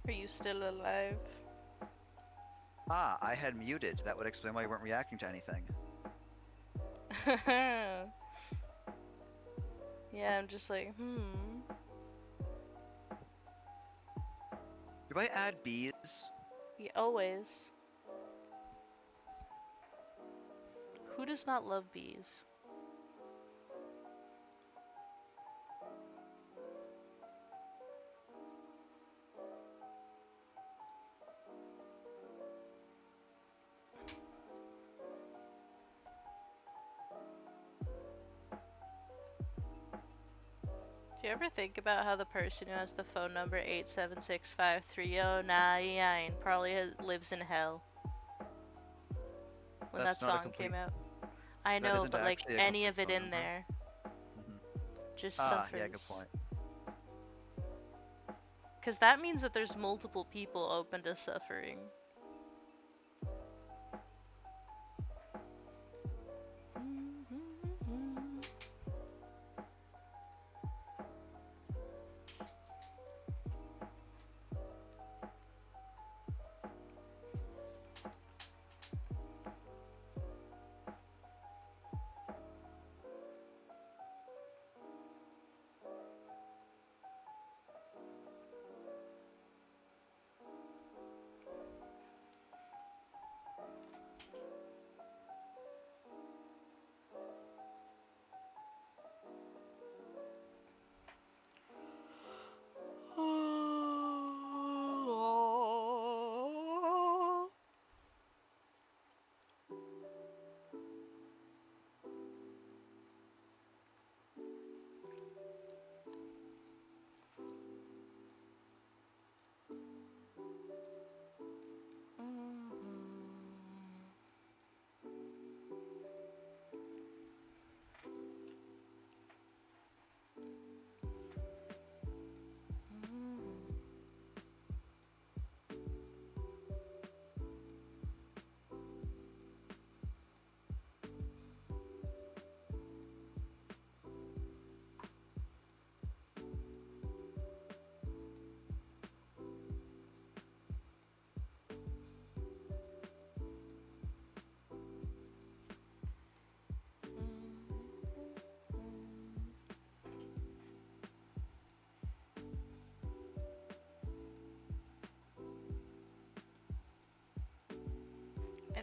Are you still alive? Ah, I had muted. That would explain why you weren't reacting to anything. Yeah, I'm just like, Do I add bees? Yeah, always. Who does not love bees? Do you ever think about how the person who has the phone number 8765309 probably lives in hell when that That's not a song complete. came out? I That know, isn't but like actually a any complete of it phone in number. there Hmm. just Ah, yeah, good suffers. point. Because that means that there's multiple people open to suffering.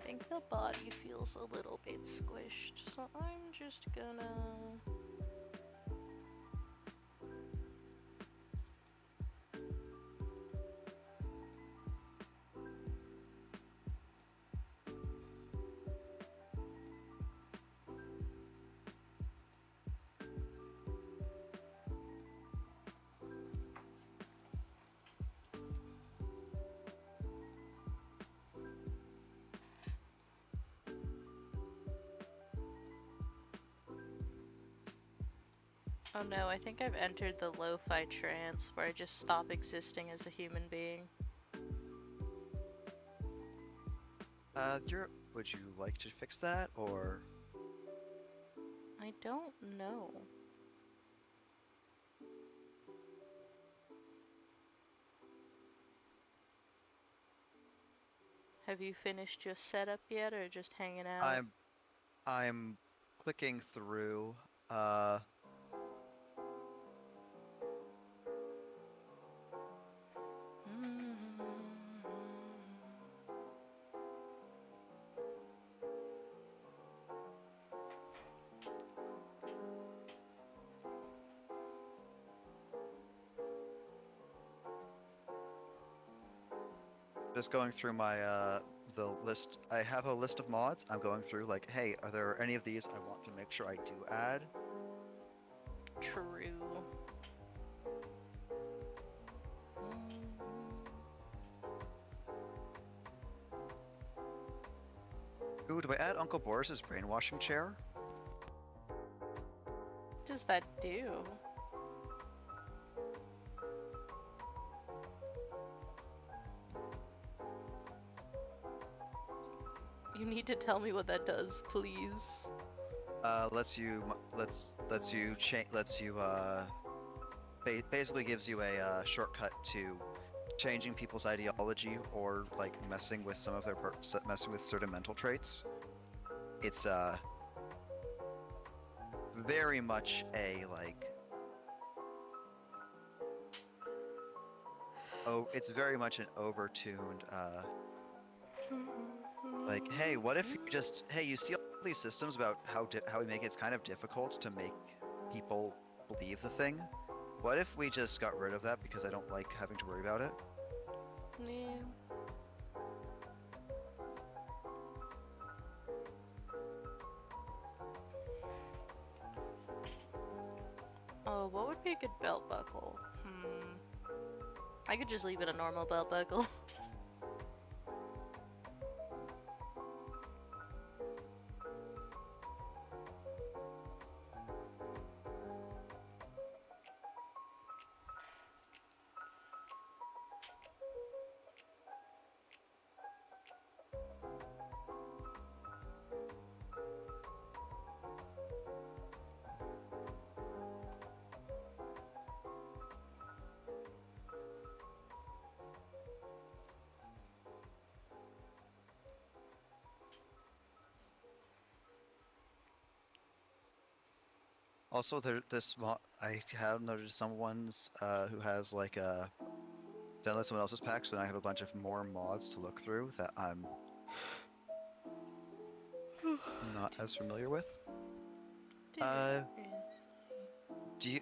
think the body feels a little bit squished, so I'm just gonna... Oh no, I think I've entered the lo-fi trance where I just stop existing as a human being. Would you like to fix that, or? I don't know. Have you finished your setup yet, or just hanging out? I'm clicking through. Uh, just going through my the list. I have a list of mods. I'm going through like, hey, are there any of these I want to make sure I do add? True. Ooh, do I add Uncle Boris's brainwashing chair? What does that do? You need to tell me what that does, please. Basically gives you a shortcut to changing people's ideology or like messing with some of their messing with certain mental traits. It's very much a like it's very much an overtuned like, hey, what if you just, hey, you see all these systems about how we make it's kind of difficult to make people believe the thing? What if we just got rid of that because I don't like having to worry about it? Yeah. Oh, what would be a good belt buckle? I could just leave it a normal belt buckle. Also, I have noticed someone's who has like download someone else's packs, and I have a bunch of more mods to look through that I'm not as familiar with. Uh, do you?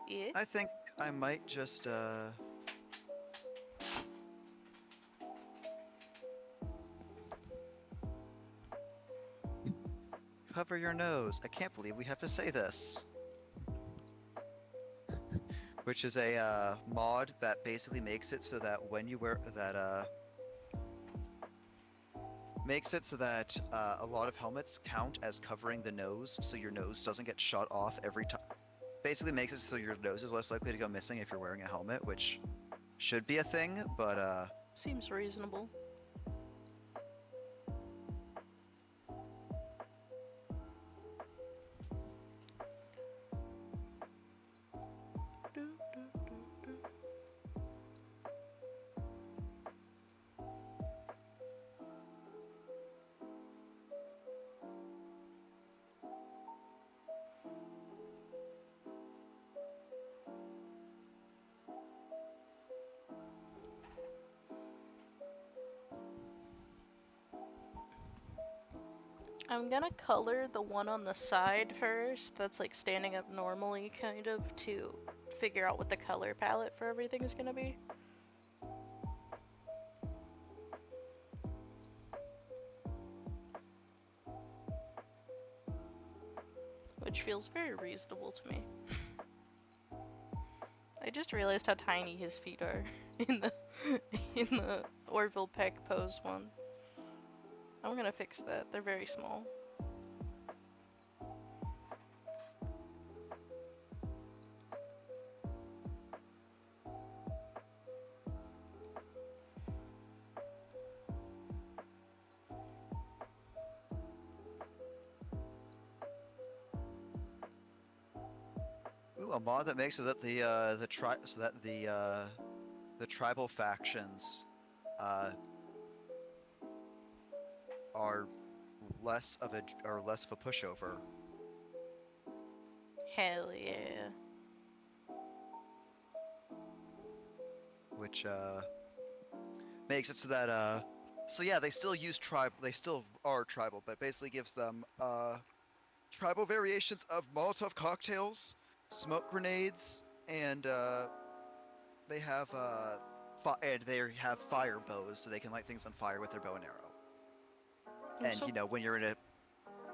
Yeah? I think I might just cover your nose. I can't believe we have to say this. Which is a mod that basically makes it so that when you wear that makes it so that a lot of helmets count as covering the nose, so your nose doesn't get shot off every time. Basically makes it so your nose is less likely to go missing if you're wearing a helmet, which should be a thing, but Seems reasonable. I'm gonna color the one on the side first, that's like standing up normally, kind of, to figure out what the color palette for everything is gonna be. Which feels very reasonable to me. I just realized how tiny his feet are in the in the Orville Peck pose one. I'm gonna fix that. They're very small. Ooh, a mod that makes it that the tribal factions are less of a pushover. Hell yeah. Which makes it so that so yeah, they still use they still are tribal, but basically gives them tribal variations of Molotov cocktails, smoke grenades, and they have fire bows, so they can light things on fire with their bow and arrow. And Also, you know, when you're in a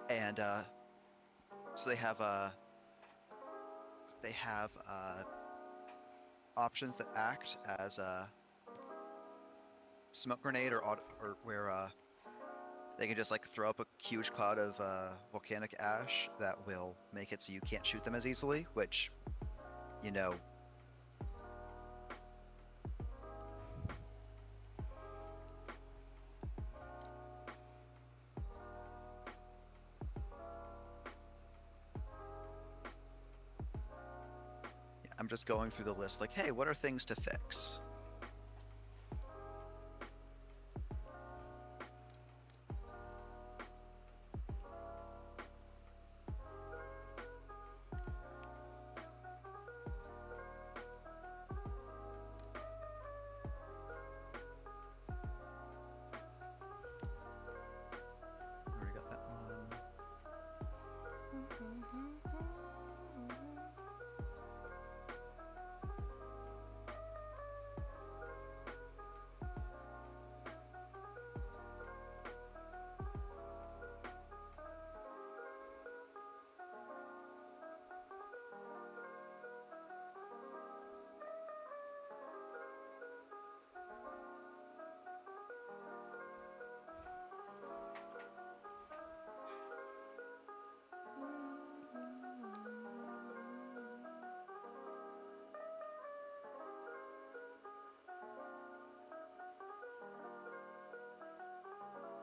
and so they have options that act as a smoke grenade or where they can just like throw up a huge cloud of volcanic ash that will make it so you can't shoot them as easily, which, you know, I'm just going through the list like, hey, what are things to fix? Already got that one.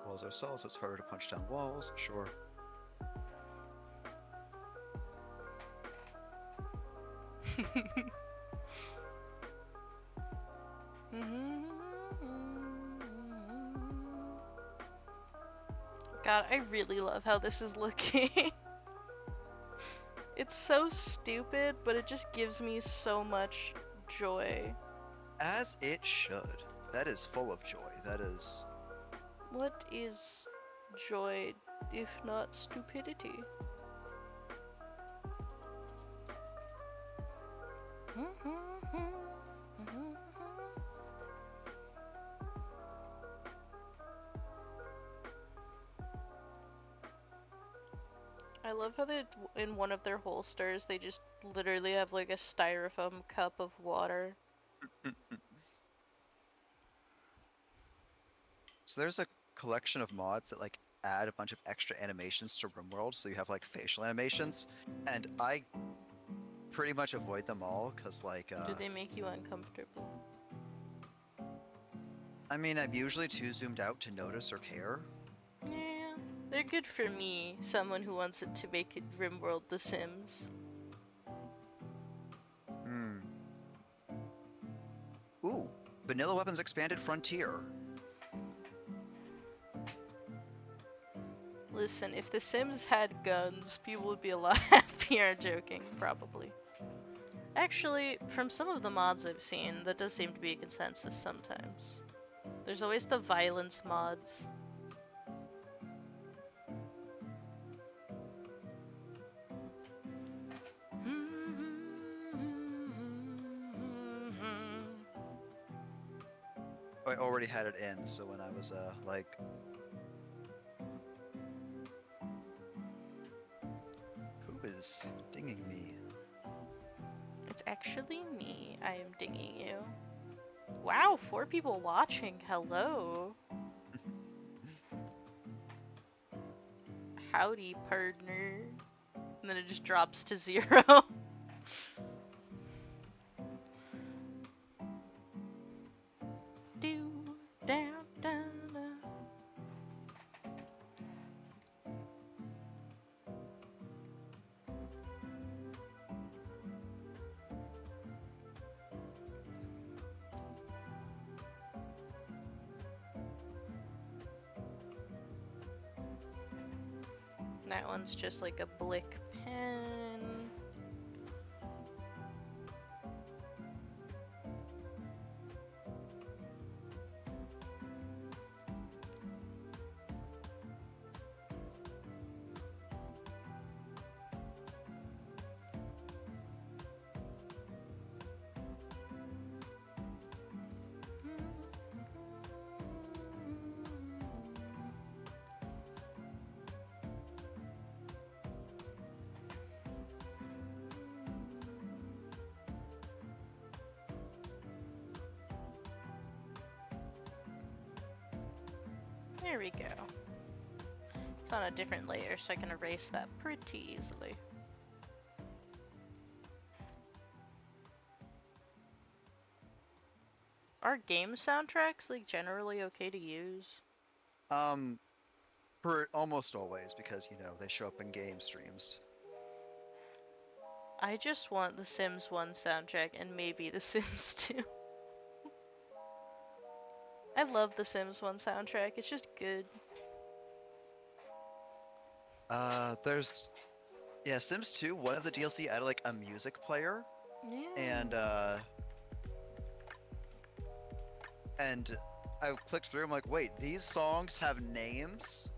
Walls are solid, so it's harder to punch down walls. Sure. God, I really love how this is looking. It's so stupid, but it just gives me so much joy. As it should. That is full of joy. That is. What is joy if not stupidity? I love how they, in one of their holsters, they just literally have like a styrofoam cup of water. So there's a collection of mods that like add a bunch of extra animations to RimWorld, so you have like facial animations, and I pretty much avoid them all because like Do they make you uncomfortable? I mean, I'm usually too zoomed out to notice or care. Yeah, they're good for me, someone who wants it to make it RimWorld The Sims. Ooh, Vanilla Weapons Expanded Frontier. Listen, if The Sims had guns, people would be a lot happier. I'm joking, probably. Actually, from some of the mods I've seen, that does seem to be a consensus sometimes. There's always the violence mods. I already had it in, so when I was like, who is dinging me? It's actually me. I am dinging you. Wow, 4 people watching. Hello. Howdy, partner. And then it just drops to 0. Do down down down. That one's just like a blick pen. There we go. It's on a different layer, so I can erase that pretty easily. Are game soundtracks like generally okay to use? For almost always, because you know they show up in game streams. I just want the Sims 1 soundtrack and maybe the Sims 2. I love the Sims 1 soundtrack, it's just good. There's yeah, Sims 2. One of the DLC added like a music player, Yeah. and I clicked through. I'm like, wait, these songs have names?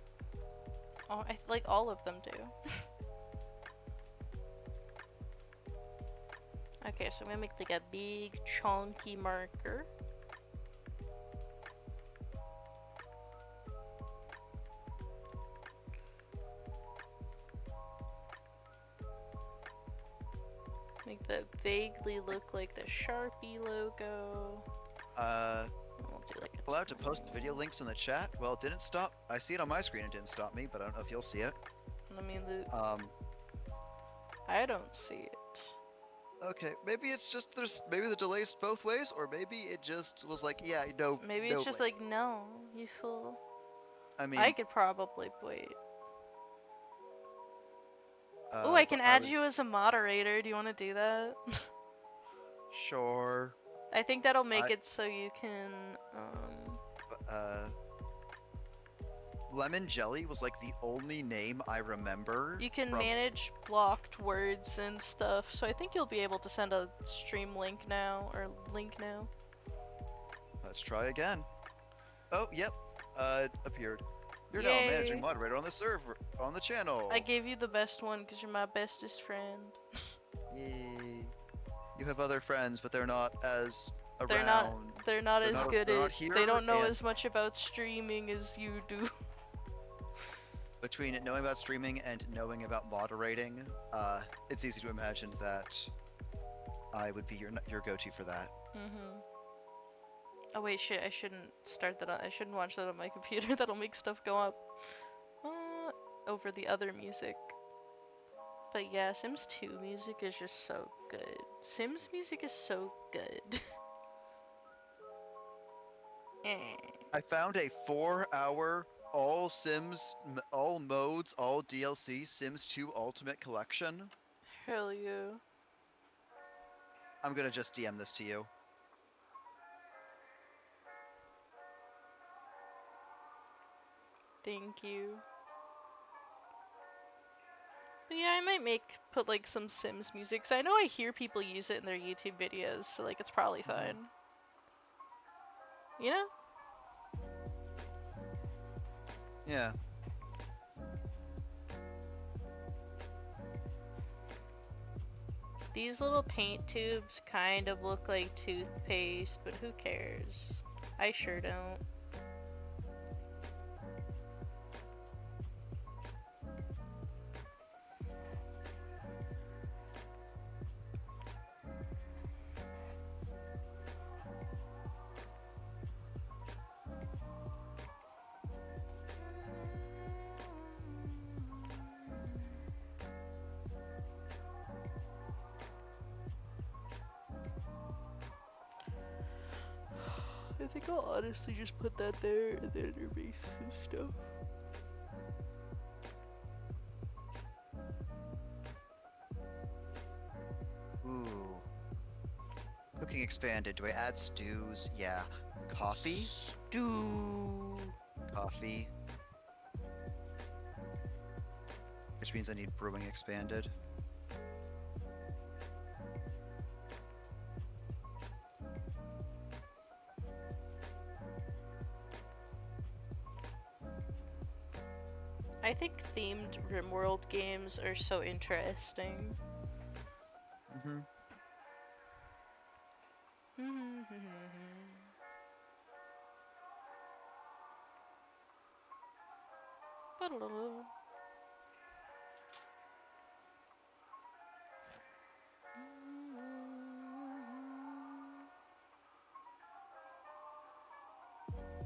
Oh, like all of them do. Okay, so I'm gonna make like a big chunky marker. Make that vaguely look like the Sharpie logo. We'll do like a Allowed to post video links in the chat? Well, it didn't stop. I see it on my screen. It didn't stop me, but I don't know if you'll see it. Let me loot. Um, I don't see it. okay, maybe it's just maybe the delay's both ways, or maybe it just was like, yeah, no, Maybe no it's just link. like, no, you fool. I mean, I could probably wait. Oh, I can but add was you as a moderator. Do you want to do that? sure. I think that'll make I- it so you can, Lemon Jelly was like the only name I remember. you can from... manage blocked words and stuff. So I think you'll be able to send a stream link now, or link now. Let's try again. Oh, yep. It appeared. You're now a Yay. managing moderator on the server, on the channel. I gave you the best one because you're my bestest friend. Yay. You have other friends, but they're not as around. They're not They're as not- good they're at. not here, They don't know and- as much about streaming as you do. Between knowing about streaming and knowing about moderating, it's easy to imagine that I would be your go-to for that. Mhm. Oh wait, shit! I shouldn't start that. I shouldn't watch that on my computer. That'll make stuff go up over the other music. But yeah, Sims 2 music is just so good. Sims music is so good. I found a 4-hour all Sims, all modes, all DLC Sims 2 Ultimate Collection. Hell yeah. I'm gonna just DM this to you. Thank you. But yeah, I might put like some Sims music. 'Cause I know I hear people use it in their YouTube videos, so like it's probably fine. You know? Yeah. These little paint tubes kind of look like toothpaste, but who cares? I sure don't. I think I'll honestly just put that there and then erase some stuff. Ooh. Cooking expanded. Do I add stews? Yeah. Coffee? Stew. Coffee. Which means I need brewing expanded. I think themed RimWorld games are so interesting. Mm-hmm.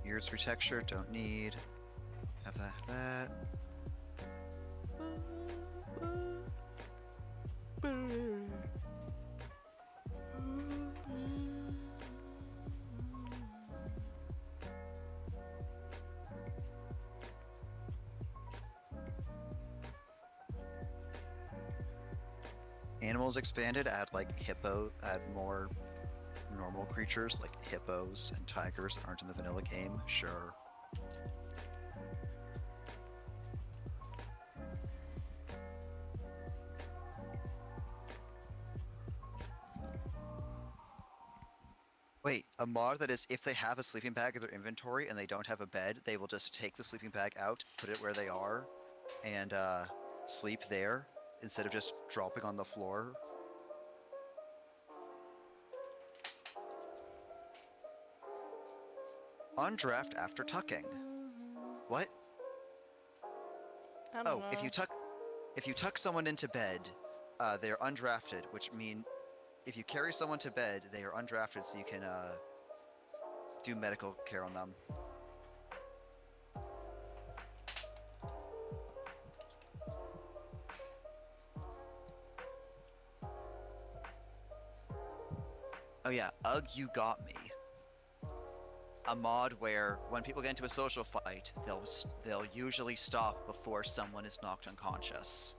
Ears for texture, don't need. Have that, have that. Animals expanded, add like add more normal creatures like hippos and tigers that aren't in the vanilla game. Sure. Wait, a mod that is if they have a sleeping bag in their inventory and they don't have a bed, they will just take the sleeping bag out, put it where they are, and sleep there instead of just dropping on the floor. Undraft after tucking. What? I don't Oh, know. if you tuck someone into bed, they're undrafted, which mean if you carry someone to bed, they are undrafted, so you can do medical care on them. Oh yeah, Ugh, you got me. A mod where when people get into a social fight, they'll usually stop before someone is knocked unconscious.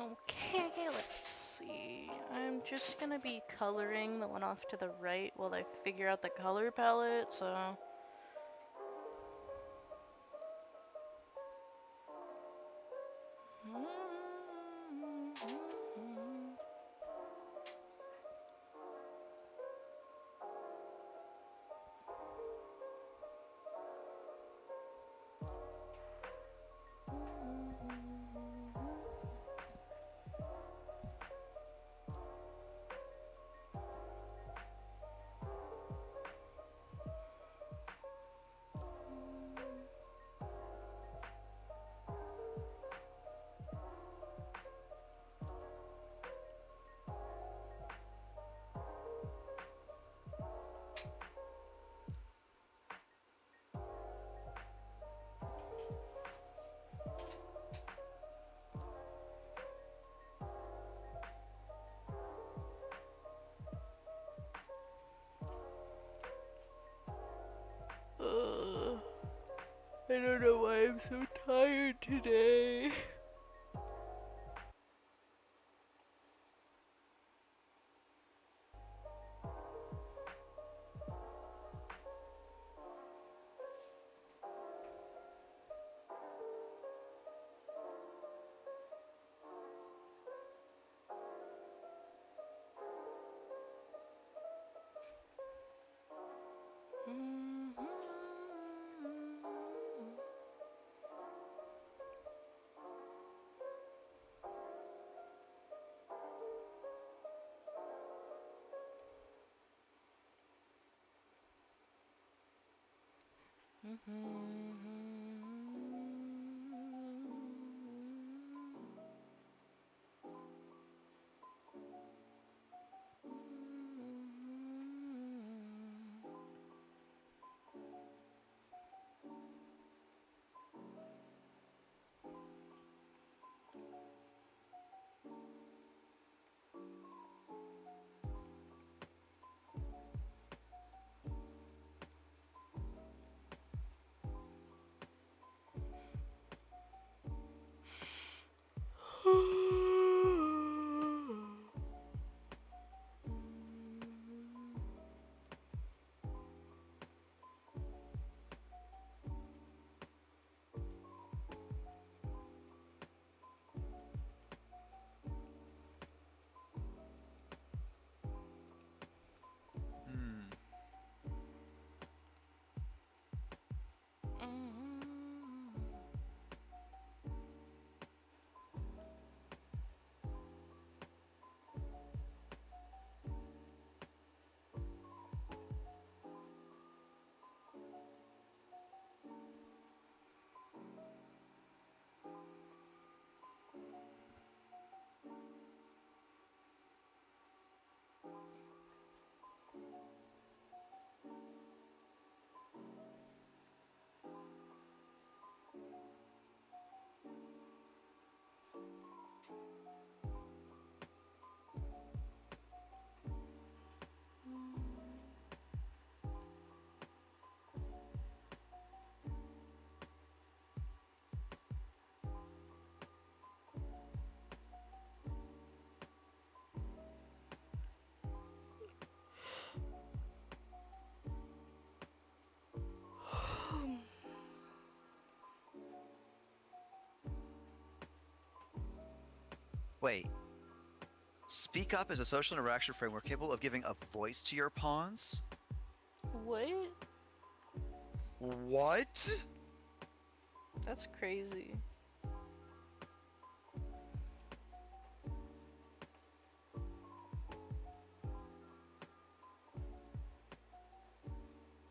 Okay, let's see. I'm just gonna be coloring the one off to the right while I figure out the color palette, so... I don't know why I'm so tired today. Hmm. Wait. Speak Up is a social interaction framework capable of giving a voice to your pawns? What? What? That's crazy.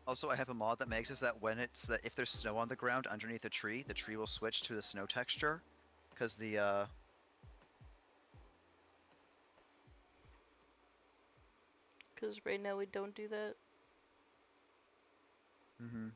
Also, I have a mod that makes it so that if there's snow on the ground underneath a tree, the tree will switch to the snow texture. Because the. Because right now we don't do that. Mm-hmm.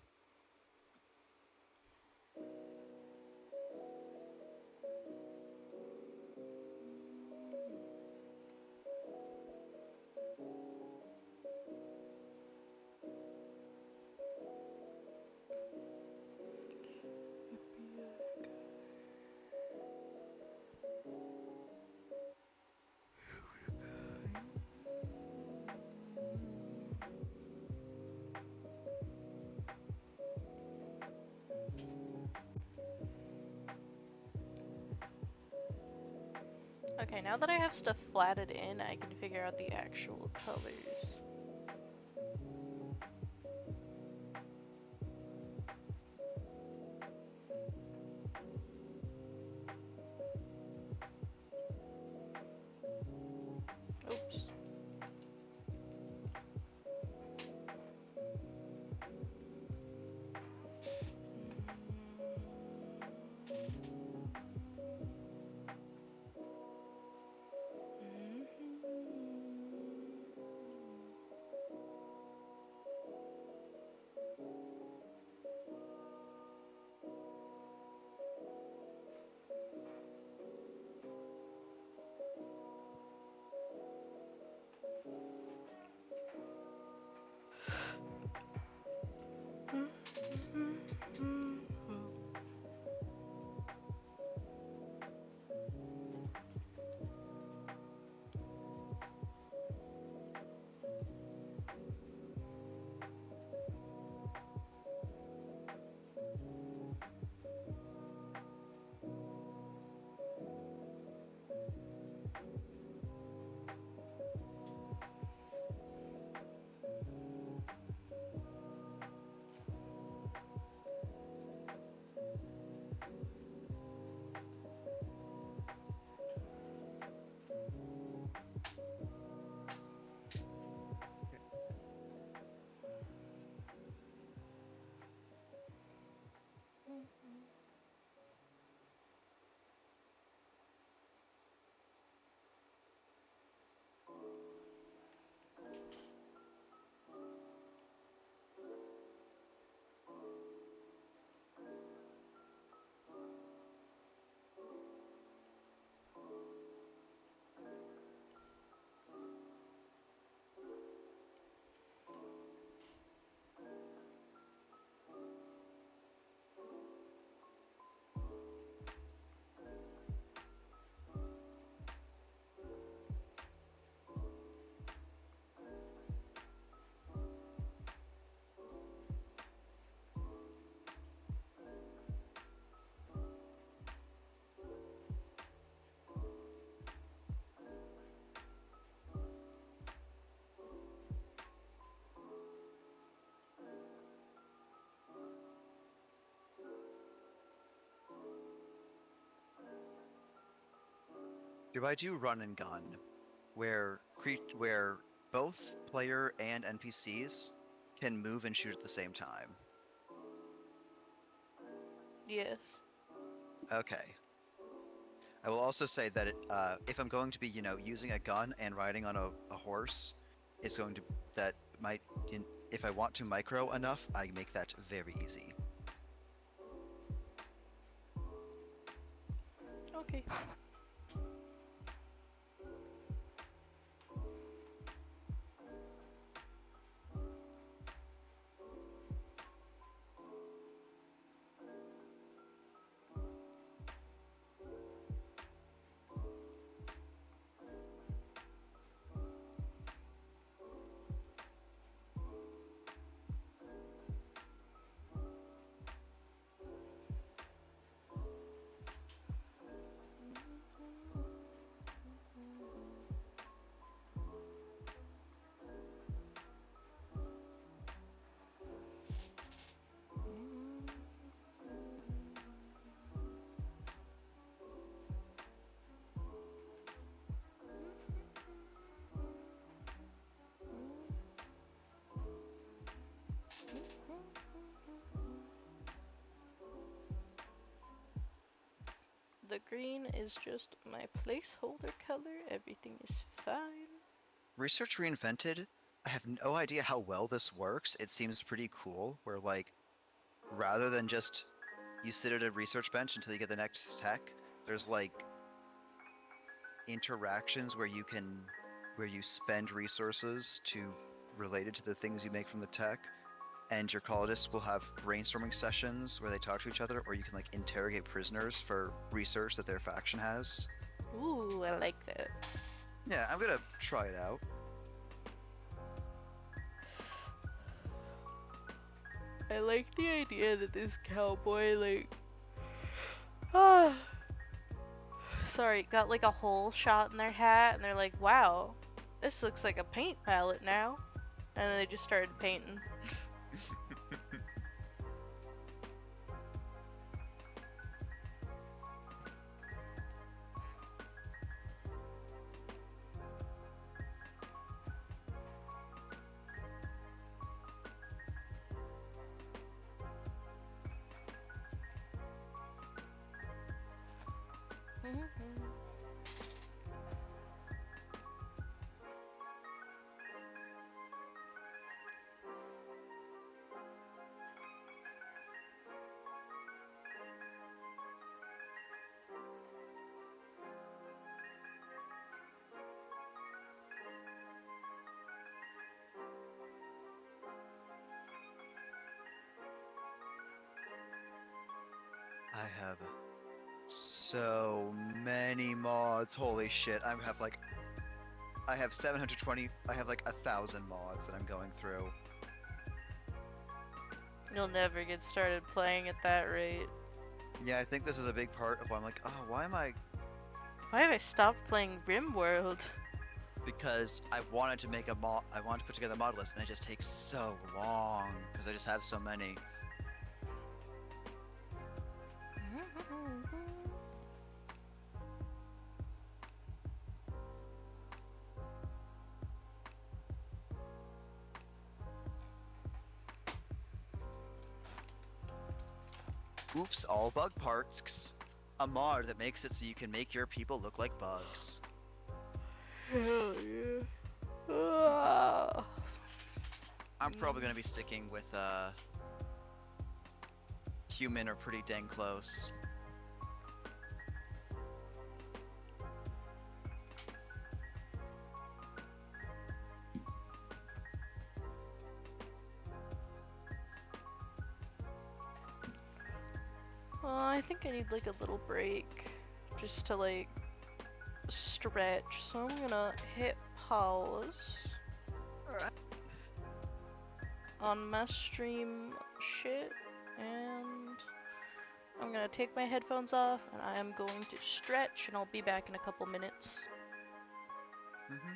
Okay, now that I have stuff flatted in, I can figure out the actual colors. Oops. Do I do run and gun, where both player and NPCs can move and shoot at the same time? Yes. Okay. I will also say that if I'm going to be, using a gun and riding on a horse, it's going to that might if I want to micro enough, I make that very easy. Okay. The green is just my placeholder color. Everything is fine. Research Reinvented, I have no idea how well this works. It seems pretty cool, where like rather than just you sit at a research bench until you get the next tech, there's like interactions where you spend resources to related to the things you make from the tech, and your colonists will have brainstorming sessions where they talk to each other, or you can like interrogate prisoners for research that their faction has. Ooh, I like that. Yeah, I'm gonna try it out. I like the idea that this cowboy, like, ah, sorry, got like a hole shot in their hat, and they're like, wow, this looks like a paint palette now. And then they just started painting. I have so many mods. Holy shit. I have 720, I have like 1,000 mods that I'm going through. You'll never get started playing at that rate. Yeah, I think this is a big part of why I'm like, oh, why am I? Why have I stopped playing RimWorld? Because I wanted to put together a mod list, and it just takes so long because I just have so many. Oops, all bug parts. A mod that makes it so you can make your people look like bugs. Hell yeah. Ah. I'm probably gonna be sticking with human or pretty dang close. I think I need like a little break just to like stretch. So I'm gonna hit pause Alright. on my stream shit, and I'm gonna take my headphones off and I am going to stretch, and I'll be back in a couple minutes. Mm-hmm.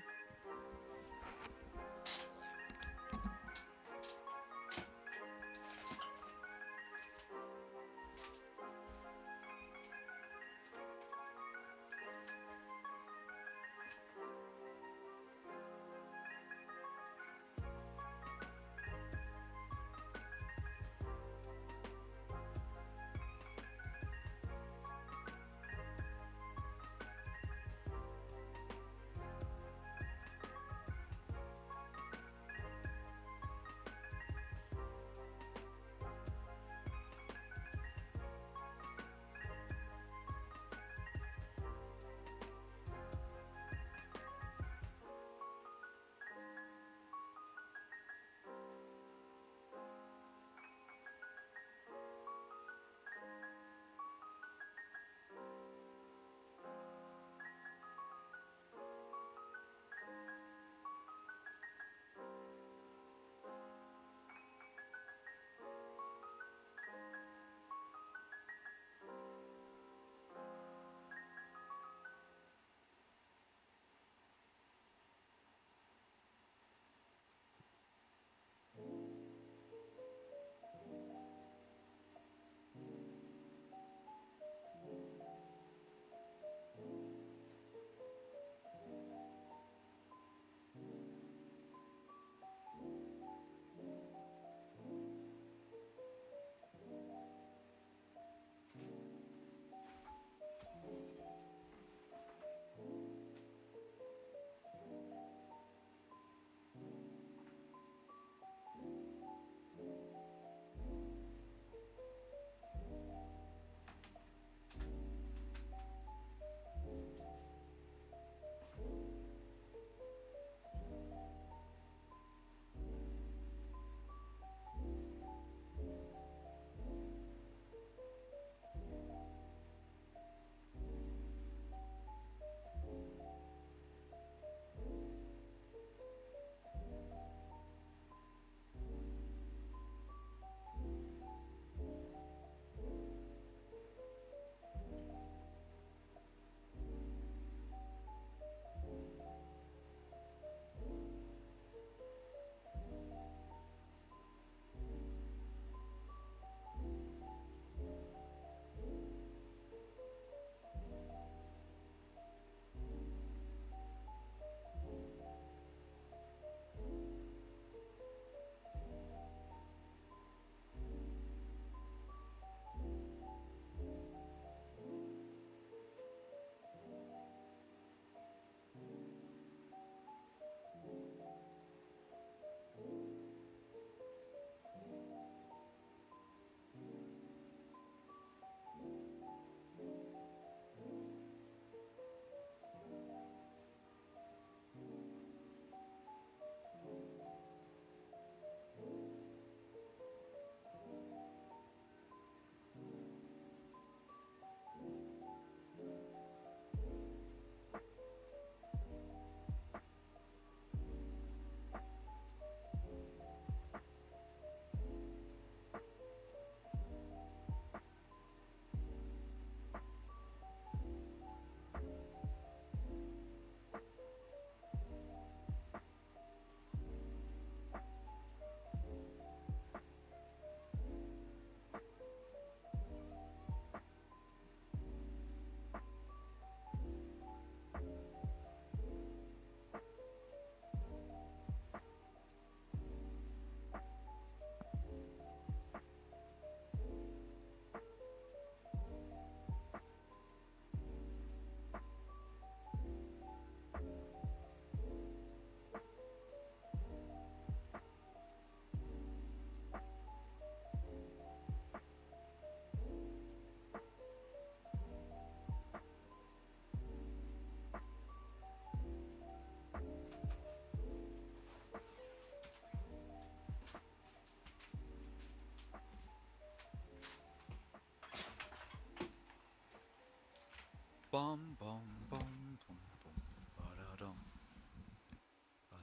Bum bum bum bum bum ba-da-dum,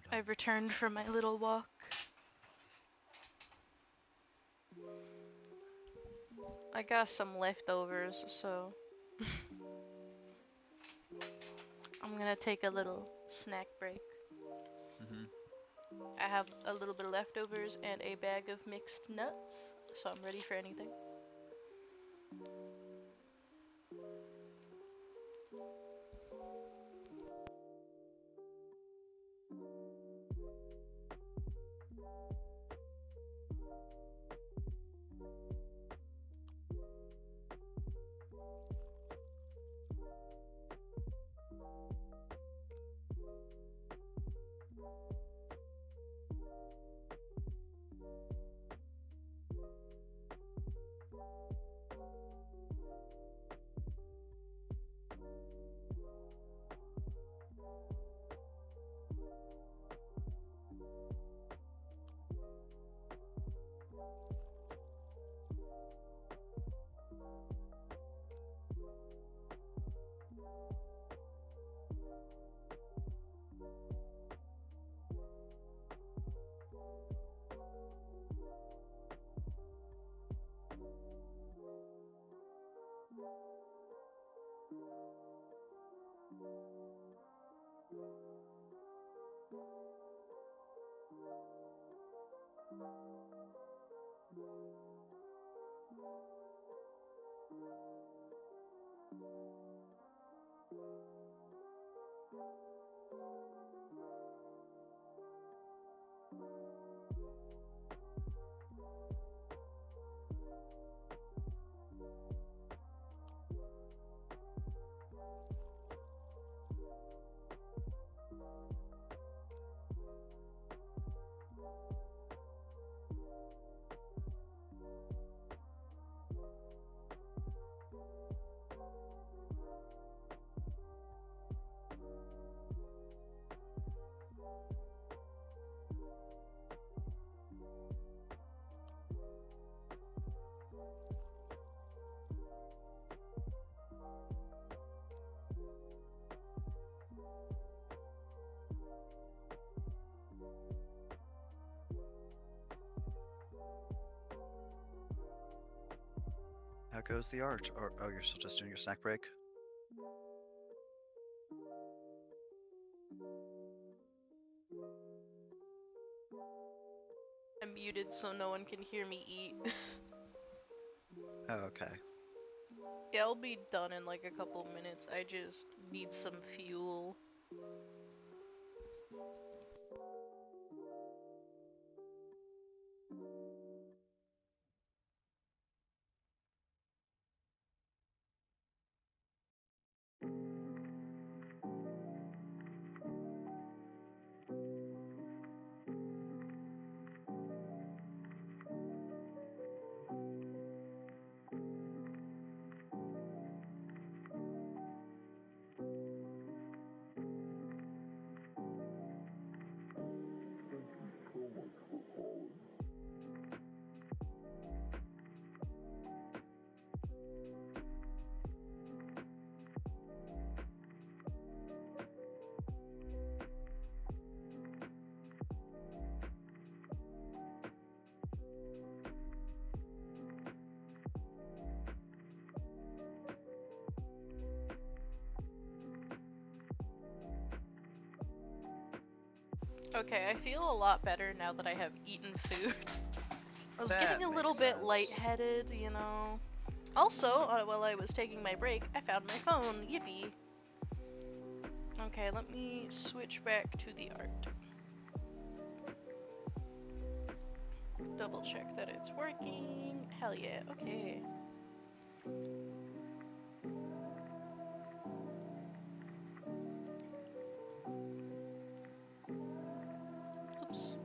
I ba-dum. returned from my little walk. I got some leftovers, so I'm gonna take a little snack break. Mhm. I have a little bit of leftovers and a bag of mixed nuts, so I'm ready for anything. How goes the art? Or oh, you're still just doing your snack break? I'm muted so no one can hear me eat. Oh, okay. Yeah, I'll be done in like a couple minutes. I just need some fuel. Okay, I feel a lot better now that I have eaten food. I was That getting a little makes bit sense. lightheaded, you know. Also, while I was taking my break, I found my phone. Yippee. Okay, let me switch back to the art. Double check that it's working. Hell yeah, okay. Oops.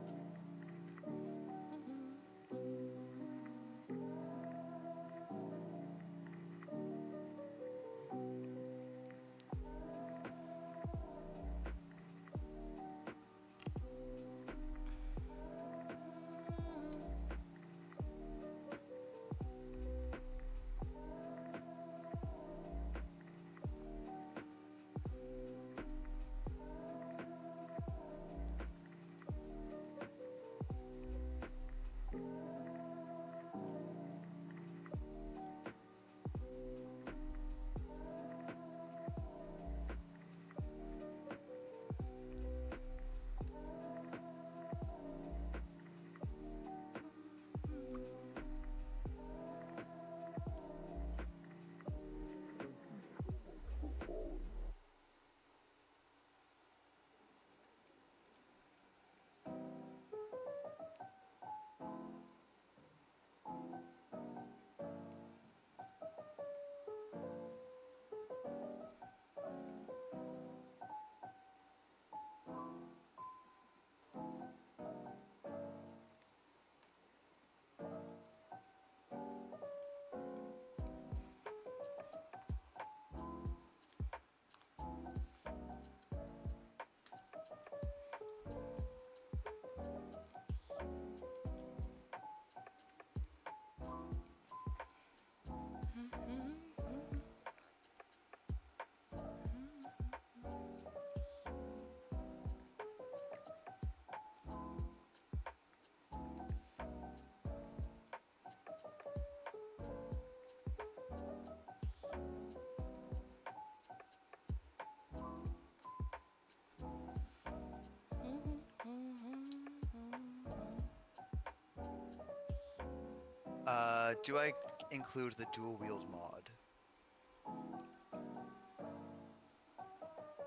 Do I include the dual wield mod?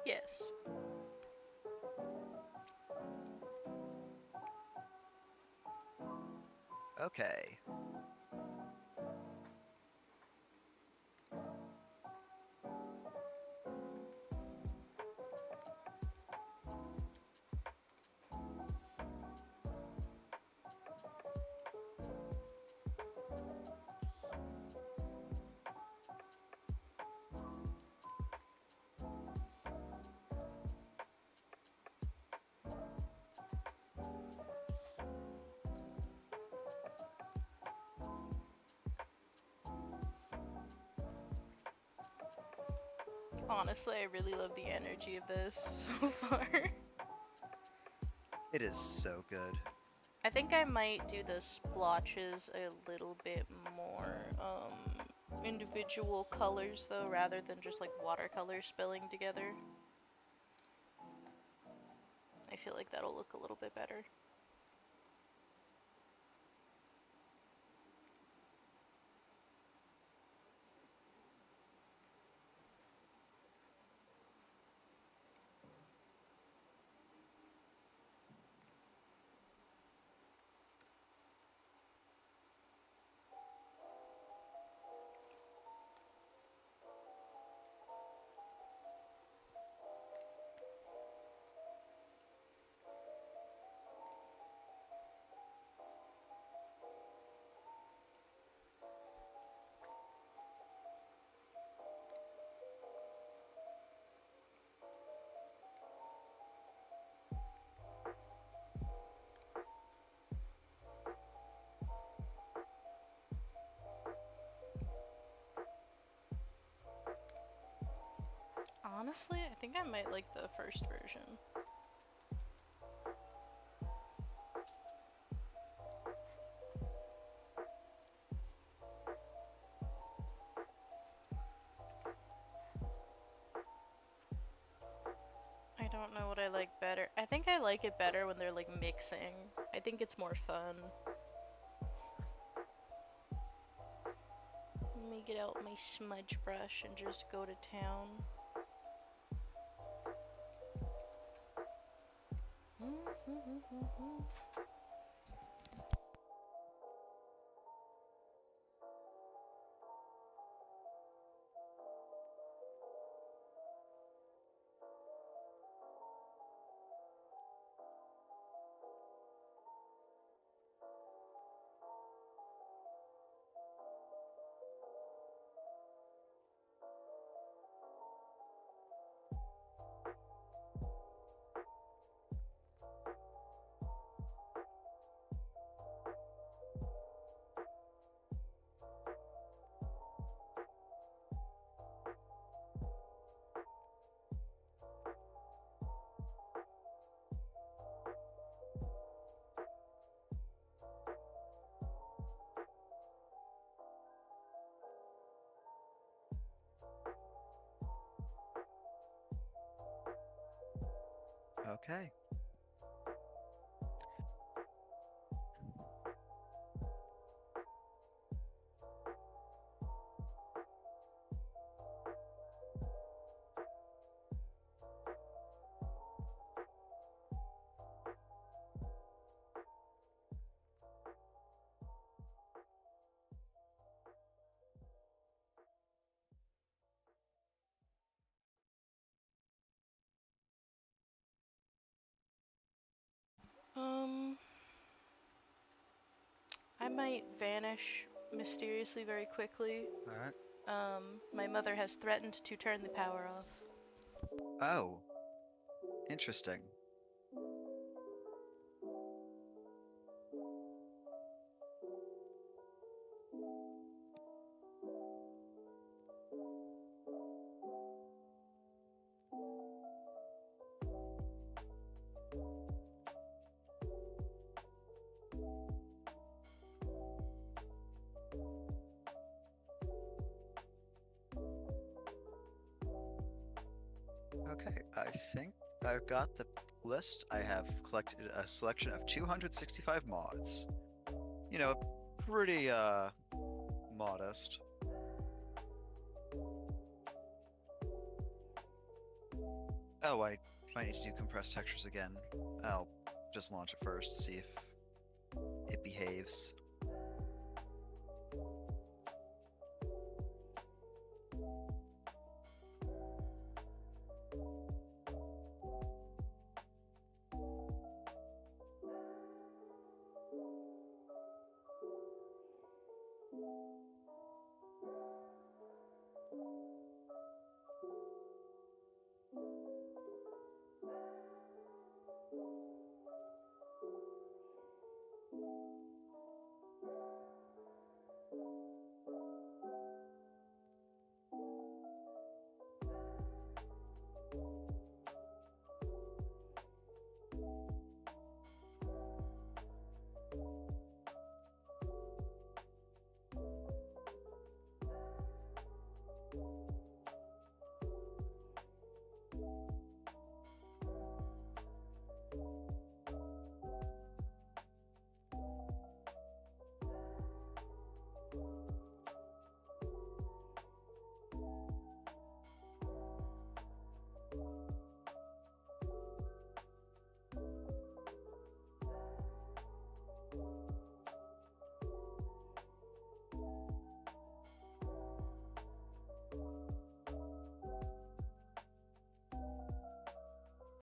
Yes. Okay. Honestly, I really love the energy of this so far. It is so good. I think I might do the splotches a little bit more individual colors though, rather than just like watercolor spilling together. I feel like that'll look a little bit better. Honestly, I think I might like the first version. I don't know what I like better. I think I like it better when they're like mixing. I think it's more fun. Let me get out my smudge brush and just go to town. Okay. Um, I might vanish mysteriously very quickly. All right. My mother has threatened to turn the power off. Oh, interesting. Okay, I think I've got the list. I have collected a selection of 265 mods. You know, pretty modest. Oh, I might need to do compressed textures again. I'll just launch it first, see if it behaves.